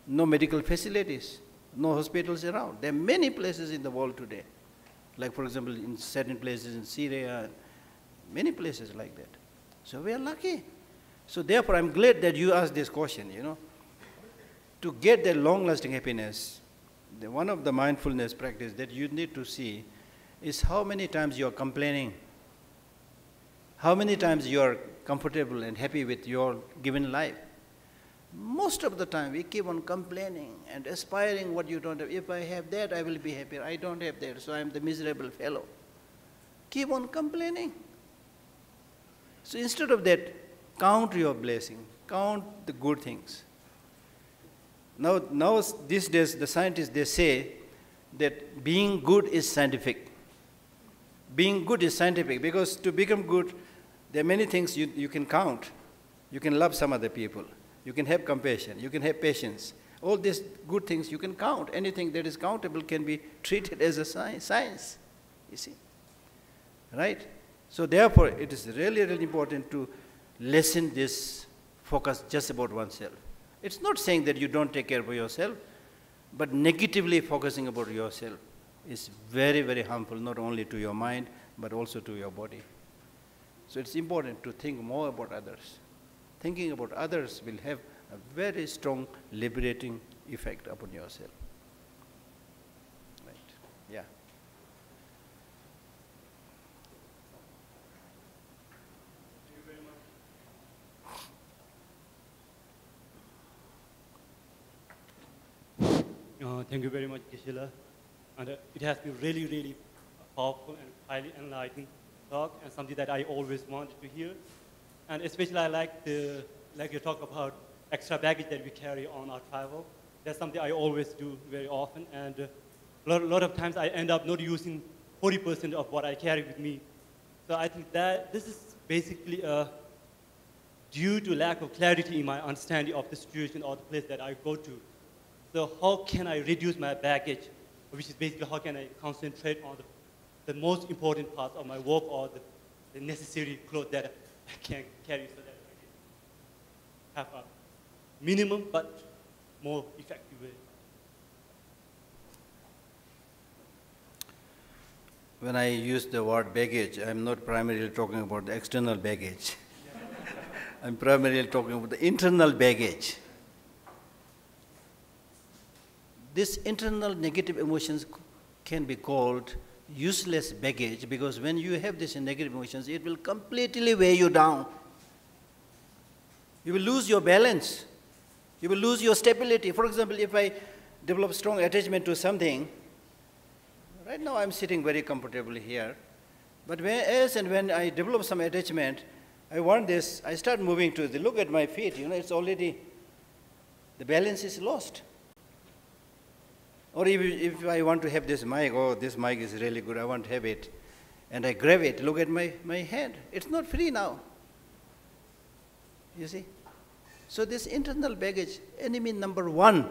no medical facilities, no hospitals around. There are many places in the world today, like for example, in certain places in Syria, Many places like that. So we are lucky. So therefore, I'm glad that you asked this question, To get that long-lasting happiness, one of the mindfulness practice that you need to see is how many times you are complaining, how many times you are comfortable and happy with your given life. Most of the time, we keep on complaining and aspiring what you don't have. If I have that, I will be happier. I don't have that, so I am the miserable fellow. Keep on complaining. So instead of that, count your blessing, count the good things. Now these days, the scientists, they say that being good is scientific. Being good is scientific because to become good, there are many things you can count. You can love some other people. You can have compassion. You can have patience. All these good things you can count. Anything that is countable can be treated as a science, you see. Right? So therefore, it is really, really important to lessen this focus just about oneself. It's not saying that you don't take care of yourself, but negatively focusing about yourself is very, very harmful, not only to your mind, but also to your body. So it's important to think more about others. Thinking about others will have a very strong liberating effect upon yourself. Right. Yeah. Thank you very much, Geshe. And it has been really, really powerful and highly enlightening talk, and something that I always wanted to hear. And especially I like you talk about extra baggage that we carry on our travel. That's something I always do very often. And a lot of times I end up not using 40% of what I carry with me. So I think that this is basically due to lack of clarity in my understanding of the situation or the place that I go to. So how can I reduce my baggage, which is basically how can I concentrate on the most important parts of my work or the necessary clothes that I can carry so that I can have a minimum but more effective way. When I use the word baggage, I'm not primarily talking about the external baggage. I'm primarily talking about the internal baggage. These internal negative emotions can be called useless baggage because when you have these negative emotions, it will completely weigh you down. You will lose your balance. You will lose your stability. For example, if I develop strong attachment to something, right now I'm sitting very comfortably here, but when I develop some attachment, I want this, I start moving to the, look at my feet, it's already, the balance is lost. Or if I want to have this mic, oh, this mic is really good, I want to have it, and I grab it, look at my hand, it's not free now. You see? So this internal baggage, enemy number one,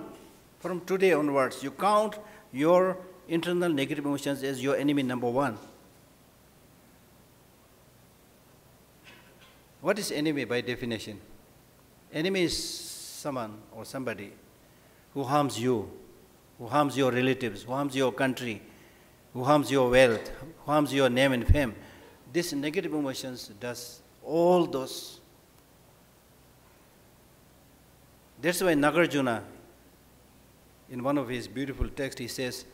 from today onwards, you count your internal negative emotions as your enemy number one. What is enemy by definition? Enemy is someone or somebody who harms you, who harms your relatives, who harms your country, who harms your wealth, who harms your name and fame. This negative emotions does all those. That's why Nagarjuna, in one of his beautiful texts, he says,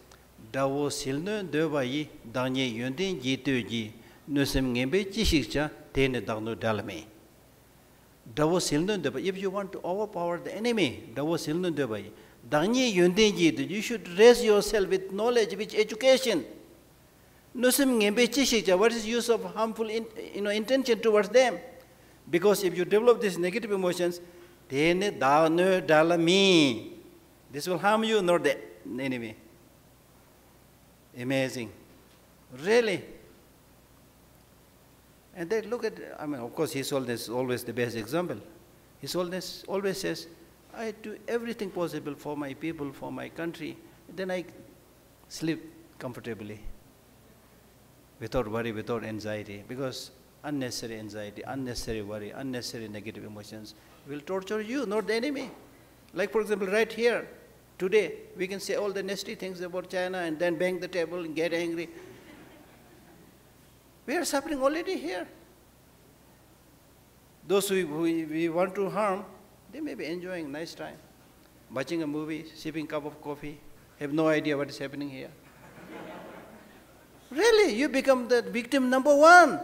Dawo silno devayi danye yondin jituji nusem ngembe chishikcha tene dagno dalame. Dawo silno devayi. If you want to overpower the enemy, Dawo silno devayi. Danye yondin jitu. You should raise yourself with knowledge, with education. Nusem ngembe chishikcha. What is use of harmful intention towards them? Because if you develop these negative emotions, tene dagno dalame. This will harm you, not the enemy. Amazing. Really. And then look at, of course, he's always the best example. He always says, I do everything possible for my people, for my country. Then I sleep comfortably, without worry, without anxiety. Because unnecessary anxiety, unnecessary worry, unnecessary negative emotions will torture you, not the enemy. Like, for example, right here, today, we can say all the nasty things about China and then bang the table and get angry. We are suffering already here. Those who we want to harm, they may be enjoying nice time, watching a movie, sipping a cup of coffee, have no idea what is happening here. Really, you become the victim number one.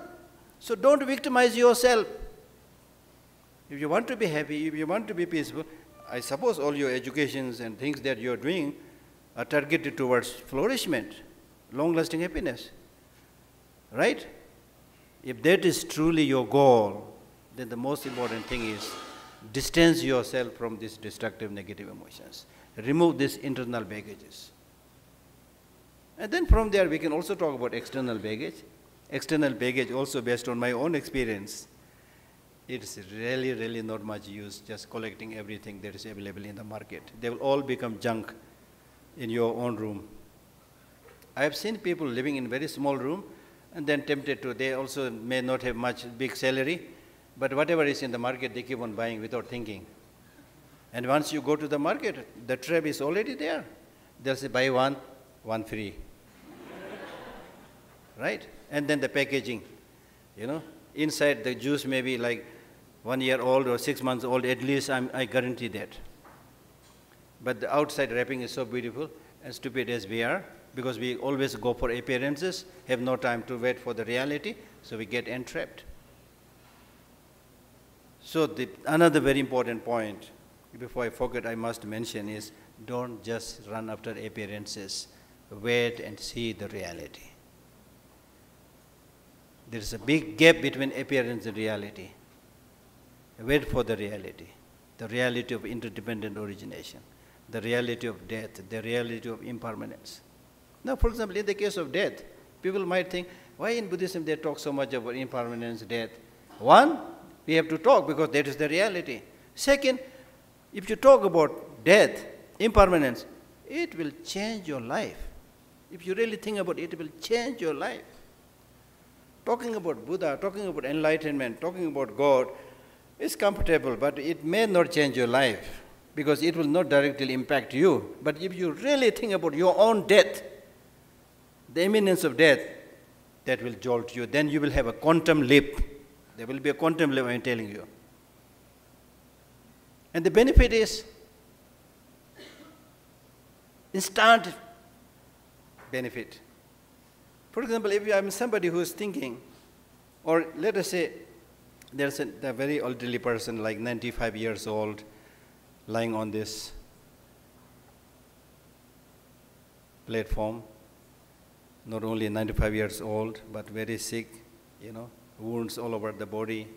So don't victimize yourself. If you want to be happy, if you want to be peaceful, I suppose all your educations and things that you're doing are targeted towards flourishment, long-lasting happiness. Right? If that is truly your goal, then the most important thing is distance yourself from these destructive negative emotions. Remove these internal baggages. And then from there we can also talk about external baggage. External baggage also based on my own experience. It's really, really not much use just collecting everything that is available in the market. They will all become junk in your own room. I have seen people living in very small room and then tempted to, they also may not have much big salary, but whatever is in the market, they keep on buying without thinking. And once you go to the market, the trap is already there. They'll say, buy one, one free. Right? And then the packaging, you know, inside the juice may be like 1 year old or 6 months old, at least I guarantee that. But the outside wrapping is so beautiful, and stupid as we are, because we always go for appearances, have no time to wait for the reality, so we get entrapped. So another very important point, before I forget, I must mention is, don't just run after appearances. Wait and see the reality. There is a big gap between appearance and reality. Wait for the reality of interdependent origination, the reality of death, the reality of impermanence. Now, for example, in the case of death, people might think, why in Buddhism they talk so much about impermanence, death? One, we have to talk because that is the reality. Second, if you talk about death, impermanence, it will change your life. If you really think about it, it will change your life. Talking about Buddha, talking about enlightenment, talking about God is comfortable, but it may not change your life because it will not directly impact you. But if you really think about your own death, the imminence of death, that will jolt you. Then you will have a quantum leap. There will be a quantum leap, I'm telling you. And the benefit is instant benefit. For example, if I'm somebody who is thinking, or let us say there's a very elderly person, like 95 years old, lying on this platform, not only 95 years old, but very sick, you know, wounds all over the body.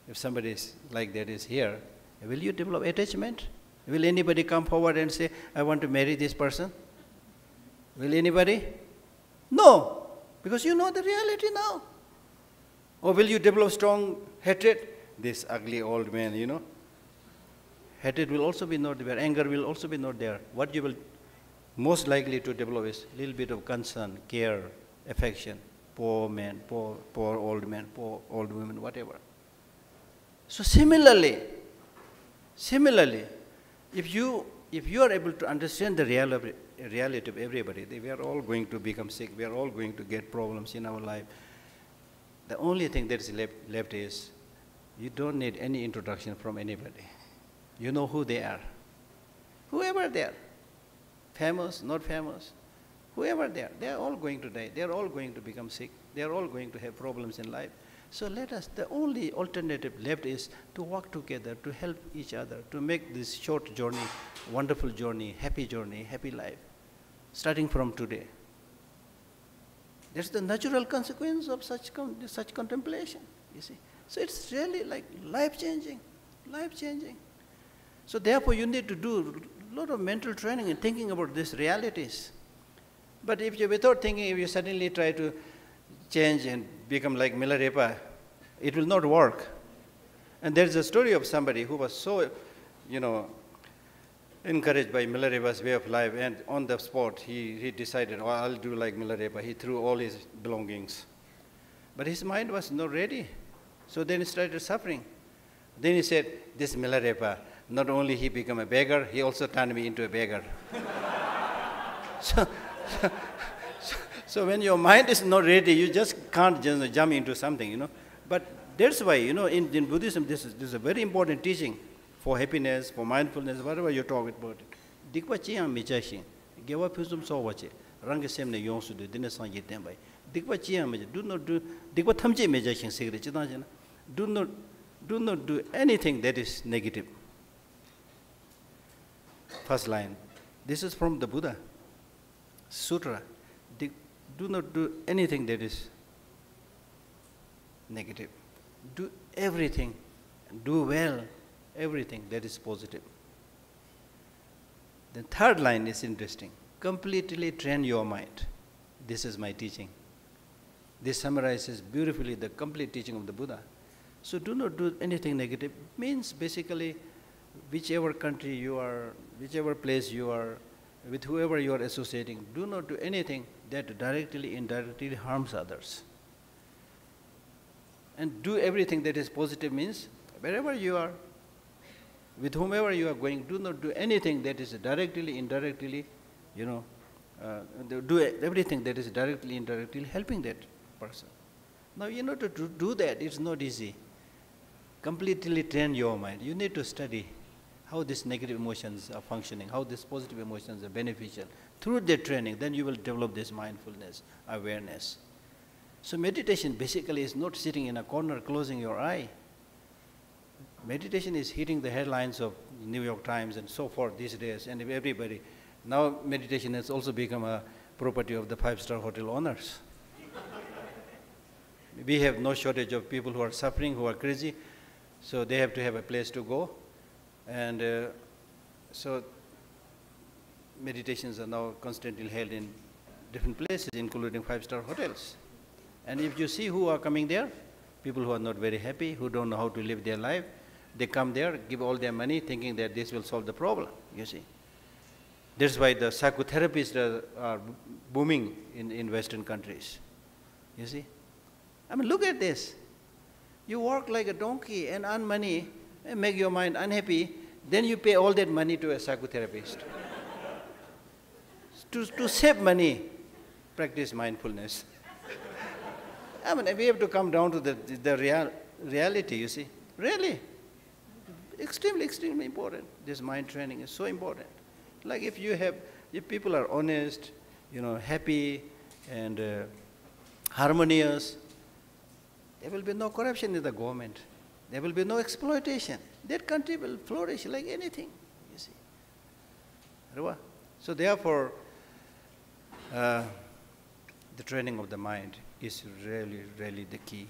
If somebody is like that is here, will you develop attachment? Will anybody come forward and say, I want to marry this person? Will anybody? No. Because you know the reality now. Or will you develop strong hatred? This ugly old man, you know. Hatred will also be not there. Anger will also be not there. What you will most likely to develop is a little bit of concern, care, affection. Poor man, poor old man, poor old woman, whatever. So similarly, if you are able to understand the reality of everybody, we are all going to become sick, we are all going to get problems in our life. The only thing that is left is, you don't need any introduction from anybody. You know who they are. Whoever they are, famous, not famous, whoever they are all going to die. They are all going to become sick. They are all going to have problems in life. So the only alternative left is to work together, to help each other, to make this short journey, wonderful journey, happy life, starting from today. That's the natural consequence of such contemplation, you see. So it's really like life-changing. So therefore you need to do a lot of mental training and thinking about these realities. But if you, without thinking, if you suddenly try to change and become like Milarepa, it will not work. And there's a story of somebody who was so, encouraged by Milarepa's way of life, and on the spot he decided, oh, I'll do like Milarepa. He threw all his belongings. But his mind was not ready. So then he started suffering. Then he said, this Milarepa, not only he became a beggar, he also turned me into a beggar. So when your mind is not ready, you just can't just jump into something, But that's why, you know, in Buddhism, this is a very important teaching for happiness, for mindfulness, whatever you talk about it. Dikpa chiyang mechashin, gewa phusum so wache, rang semne yongsu de dine sang yeten bai. Dikpa chiyang meja, do not do, dikpa thamche mechashin sigre chidang jana. Do not do anything that is negative. First line. This is from the Buddha Sutra. Do not do anything that is negative. Do everything, do well, everything that is positive. The third line is interesting. Completely train your mind. This is my teaching. This summarizes beautifully the complete teaching of the Buddha. So do not do anything negative. Means basically, whichever country you are, whichever place you are, with whoever you are associating, do not do anything that directly, indirectly harms others. And do everything that is positive means, wherever you are, with whomever you are going, do not do anything that is directly, indirectly, you know, do everything that is directly, indirectly helping that person. Now, you know, to do that, it's not easy. Completely train your mind. You need to study how these negative emotions are functioning, how these positive emotions are beneficial. Through that training, then you will develop this mindfulness, awareness. So meditation basically is not sitting in a corner, closing your eye. Meditation is hitting the headlines of New York Times and so forth these days, and everybody. Now meditation has also become a property of the five-star hotel owners. We have no shortage of people who are suffering, who are crazy, so they have to have a place to go. And so meditations are now constantly held in different places, including five-star hotels. And if you see who are coming there, people who are not very happy, who don't know how to live their life, they come there, give all their money, thinking that this will solve the problem, you see. That's why the psychotherapists are booming in Western countries, you see. I mean, look at this. You work like a donkey and earn money and make your mind unhappy, then you pay all that money to a psychotherapist. To save money, practice mindfulness. I mean, we have to come down to the reality, you see. Really, extremely, extremely important. This mind training is so important. Like if people are honest, you know, happy and harmonious, there will be no corruption in the government. There will be no exploitation. That country will flourish like anything, you see. So therefore, the training of the mind is really, really the key.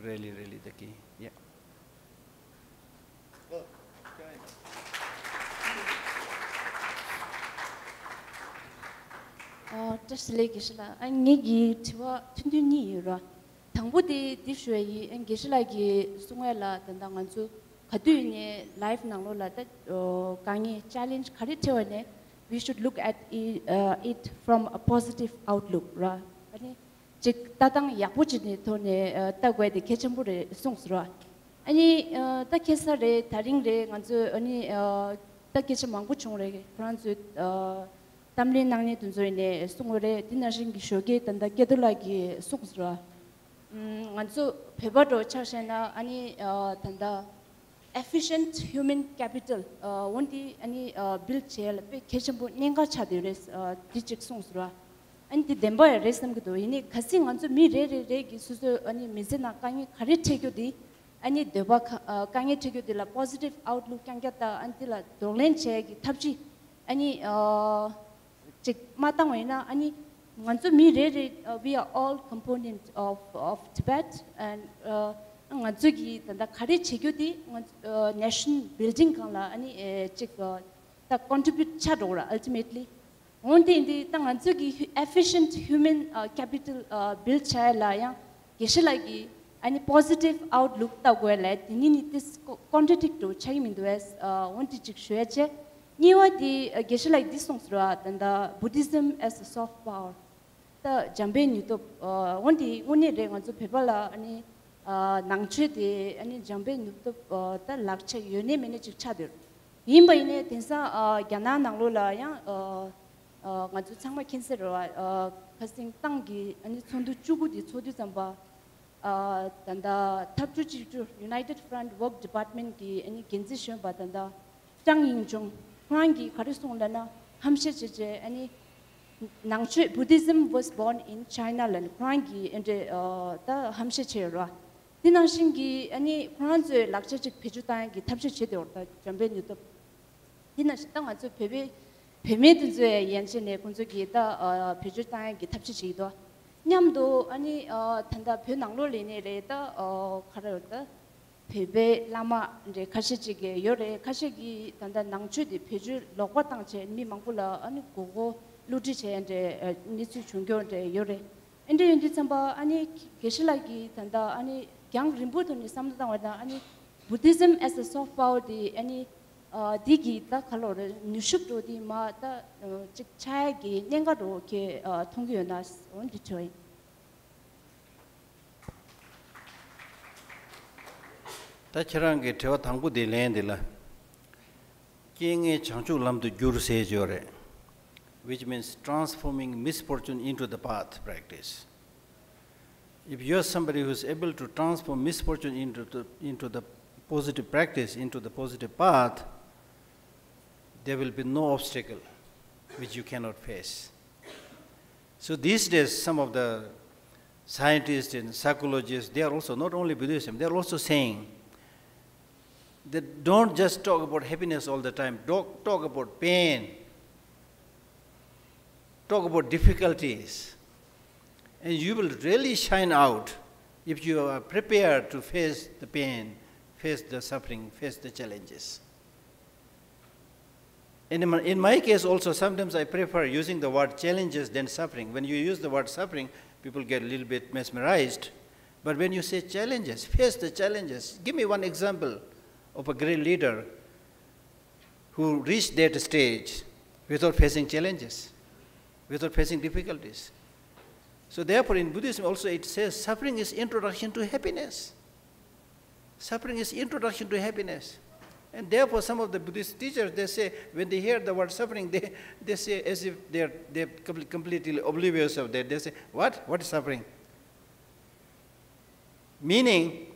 Really, really the key. Yeah. Well, just like Geshe la, an ngi tiwa tundu ni ra. Thangbu de dishwe an Geshe la gi sungwa la tanda nganzu khadu ne life nanglo la that kangi challenge khari tewa ne, we should look at it from a positive outlook ra. Ani jik tatang yakbuji ne to ne tagwe de kechambu re songsra. Ani ta kesa re taring re nganzu ani ta kecha mangbu chung re franzu tamli nangni tunzo ne sungore dinashin gi shoge tanda kedula gi songsra. Nganzu pebado chashena ani tanda efficient human capital wanti ani build chel pe kechambu nenga chadires dichik songsra. And the Dembo arrest them to any casting on to me re susu any mizena kangi kari take you the any deba kangi take you the positive outlook can get until a dolen check tapchi any matangwena any want to me re we are all components of Tibet and Nganzugi the kari take you the nation building kala any check the contribute chadora ultimately. Only in the Tanganzugi efficient human capital build chaya, Geshe any positive outlook that well at this contradict to chime in the West, wanted to share. Newer the Geshe like this songs and the Buddhism as a soft power. The Jambe Nuto, only ring on to people any Nangche the any Jambe Nuto the lecture you name in each other. Yimba in it, Tinsa Gana Nanglola. Nganzu changma cancer casting tangi and it's on the chugu di chodu zamba tanda tabju jitu United Front Work Department ki any kinzishon ba tanda Zhang Yingjong Huangi Karisong lana hamshe jeje any Nangshu Buddhism was born in China land Huangi and the hamshe chera Dinanshingi any Huanzu lakchik pejutan ki tabju chede or the jambe nuto Dinashitang azu pebe Pemedze yenchene kunzu ki da pejutan ki tabju chido 냠도 아니 단다 변낭로 리네레다 카르다 베베 라마 이제 가시지게 요래 가시기 단다 낭주디 페주 로과당체 미망불라 아니 고고 루지체 이제 니츠 중교데 요래 인데 인데 참바 아니 게실라기 단다 아니 경 림부토니 삼다와다 아니 부디즘 as a soft power di 아니 디기 다 칼로르 뉴슈프도디 마다 직차기 nen가도 게 통교나 온디초이 다처럼게 저 당부디 랜딜라 킹의 장주람도 규르세죠레 which means transforming misfortune into the path practice. If you are somebody who is able to transform misfortune into the positive practice, into the positive path, there will be no obstacle which you cannot face. So these days, some of the scientists and psychologists, they are also, not only Buddhism, they are also saying that don't just talk about happiness all the time, talk about pain, talk about difficulties, and you will really shine out if you are prepared to face the pain, face the suffering, face the challenges. In my case also, sometimes I prefer using the word challenges than suffering. When you use the word suffering, people get a little bit mesmerized. But when you say challenges, face the challenges. Give me one example of a great leader who reached that stage without facing challenges, without facing difficulties. So therefore, in Buddhism also it says suffering is introduction to happiness. Suffering is introduction to happiness. And therefore, some of the Buddhist teachers, they say, when they hear the word suffering, they say as if they're completely oblivious of that. They say, what? What is suffering? Meaning,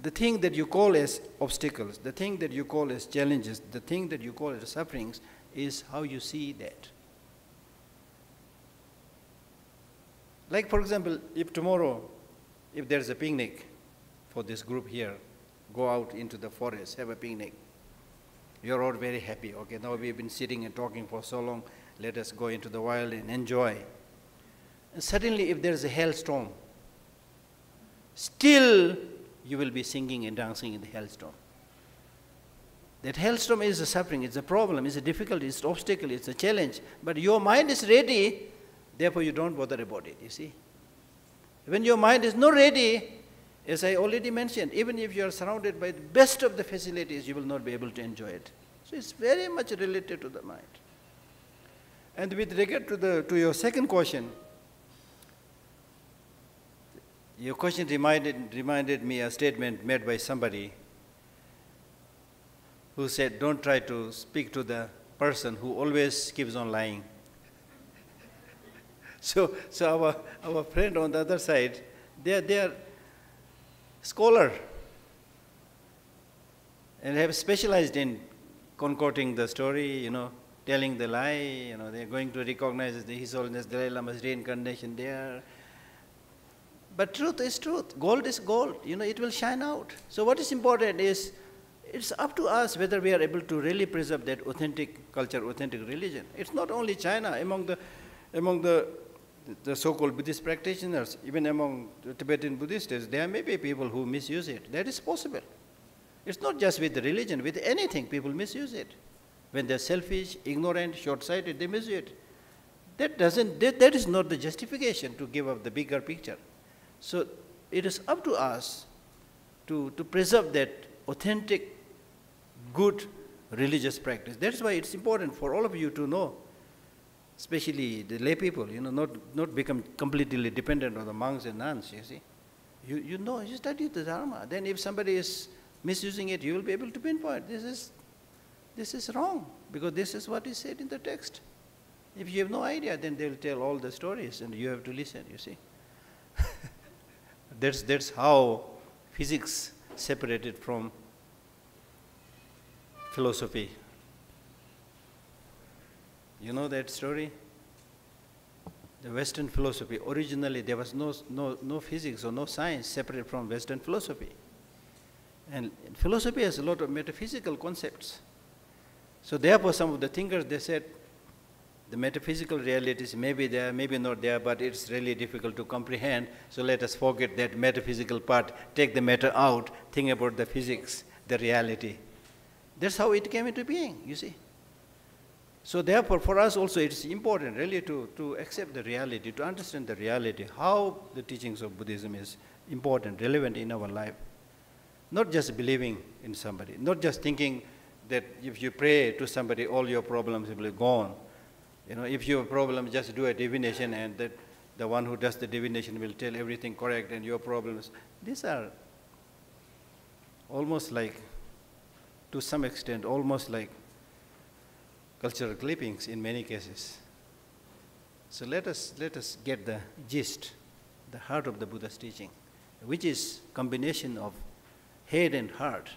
the thing that you call as obstacles, the thing that you call as challenges, the thing that you call as sufferings is how you see that. Like, for example, if tomorrow, if there's a picnic for this group here, go out into the forest, have a picnic. You're all very happy. Okay, now we've been sitting and talking for so long. Let us go into the wild and enjoy. And suddenly, if there's a hailstorm, still you will be singing and dancing in the hailstorm. That hailstorm is a suffering, it's a problem, it's a difficulty, it's an obstacle, it's a challenge. But your mind is ready, therefore you don't bother about it, you see. When your mind is not ready, as I already mentioned, even if you are surrounded by the best of the facilities, you will not be able to enjoy it. So it's very much related to the mind. And with regard to your second question, your question reminded me a statement made by somebody who said, don't try to speak to the person who always keeps on lying. So our friend on the other side, they are scholar and have specialized in concocting the story, telling the lie, they're going to recognize His Holiness Dalai Lama's reincarnation there. But truth is truth. Gold is gold. It will shine out. So what is important is, it's up to us whether we are able to really preserve that authentic culture, authentic religion. It's not only China. Among the so-called Buddhist practitioners, even among the Tibetan Buddhists, there may be people who misuse it. That is possible. It's not just with the religion, with anything, people misuse it. When they're selfish, ignorant, short-sighted, they misuse it. That is not the justification to give up the bigger picture. So it is up to us to preserve that authentic, good religious practice. That's why it's important for all of you to know, especially the lay people, not become completely dependent on the monks and nuns, you see. You study the Dharma. Then if somebody is misusing it, you will be able to pinpoint, this is wrong, because this is what is said in the text. If you have no idea, then they'll tell all the stories and you have to listen, you see. That's how physics separated from philosophy. You know that story? The Western philosophy, originally there was no physics or no science separate from Western philosophy. And philosophy has a lot of metaphysical concepts. So therefore some of the thinkers, they said, the metaphysical realities may be there, maybe not there, but it's really difficult to comprehend. So let us forget that metaphysical part, take the matter out, think about the physics, the reality. That's how it came into being, you see. So therefore, for us also, it's important really to accept the reality, to understand the reality, how the teachings of Buddhism is important, relevant in our life. Not just believing in somebody, not just thinking that if you pray to somebody, all your problems will be gone. You know, if you have a problem, just do a divination, and that the one who does the divination will tell everything correct, and your problems. These are almost like, to some extent, almost like cultural clippings in many cases. So let us get the gist, the heart of the Buddha's teaching, which is combination of head and heart.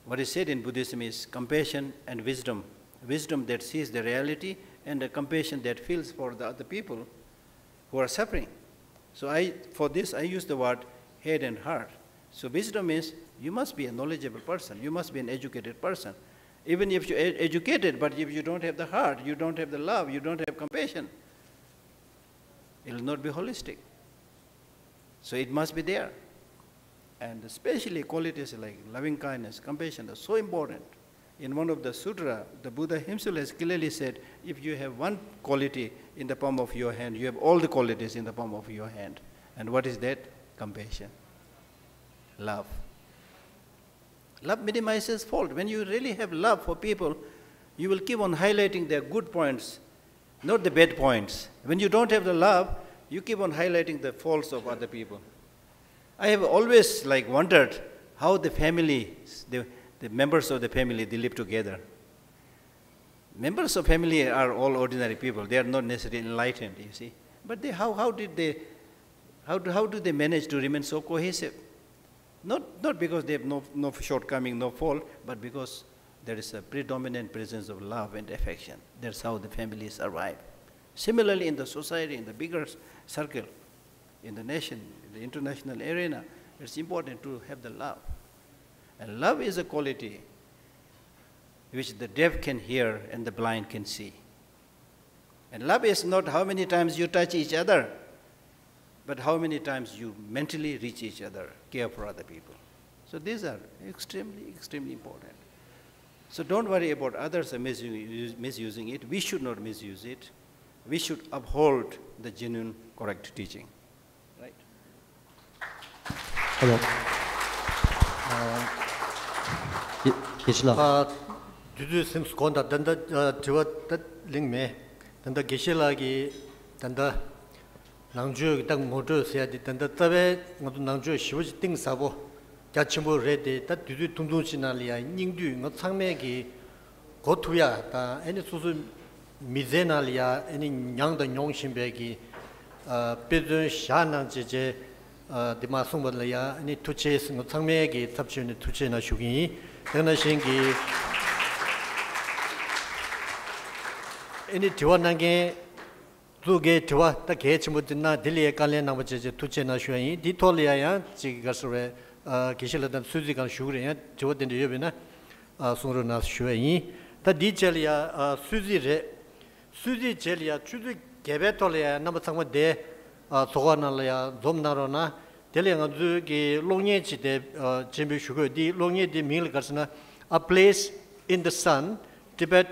What is said in Buddhism is compassion and wisdom. Wisdom that sees the reality, and a compassion that feels for the other people who are suffering. So for this I use the word head and heart. So wisdom is, you must be a knowledgeable person, you must be an educated person. Even if you're educated, but if you don't have the heart, you don't have the love, you don't have compassion, it will not be holistic. So it must be there. And especially qualities like loving kindness, compassion are so important. In one of the sutra, the Buddha himself has clearly said, if you have one quality in the palm of your hand, you have all the qualities in the palm of your hand. And what is that? Compassion. Love. Love minimizes fault. When you really have love for people, you will keep on highlighting their good points, not the bad points. When you don't have the love, you keep on highlighting the faults of other people. I have always wondered how the family, the members of the family, they live together. Members of family are all ordinary people. They are not necessarily enlightened, you see. But how do they manage to remain so cohesive? Not because they have no shortcoming, no fault, but because there is a predominant presence of love and affection. That's how the families survive. Similarly, in the society, in the bigger circle, in the nation, in the international arena, it's important to have the love. And love is a quality which the deaf can hear and the blind can see. And love is not how many times you touch each other, but how many times you mentally reach each other, care for other people. So these are extremely, extremely important. So don't worry about others misusing it. We should not misuse it. We should uphold the genuine, correct teaching. Right? Hello. Geshe Lhakdor. Dudu sims konda danda tiwa tat ling me danda Geshe Lhakdor danda nangju dang modu sia di danda tabe ngadu nangju shiwoji ting sabo kya chimbo re de tat dudu tungtung chinalia ningdu ngad sangme gi gotuya ta eni susu mizenalia eni nyangda nyongshimbe gi pedun shanang jeje dima sungbalaya eni tuche ngad sangme gi sabchuni tuche na shugi dana shingi eni tiwa nange zuge tiwa ta ke chimudina diliye kalyan nangba jeje tuche na shugi di toliya ya chigi gasure Geshe Lhakdor suzi kan shugure ya tiwa dende yobe na sungro na shugi ta di cheliya suzi re suzi cheliya chuzi gebe toliya namba sangma de soga nalaya zom naro na dili nga zuge longye chi de jimbi shugo di longye di mingli karsana a place in the sun, Tibet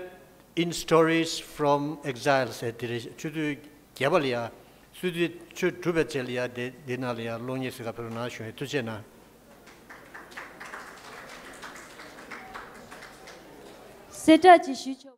in stories from exile se dire chudu gebaliya suzi chu tube cheliya de dinaliya longye se kapero na shugi tuje na Seta ji shucho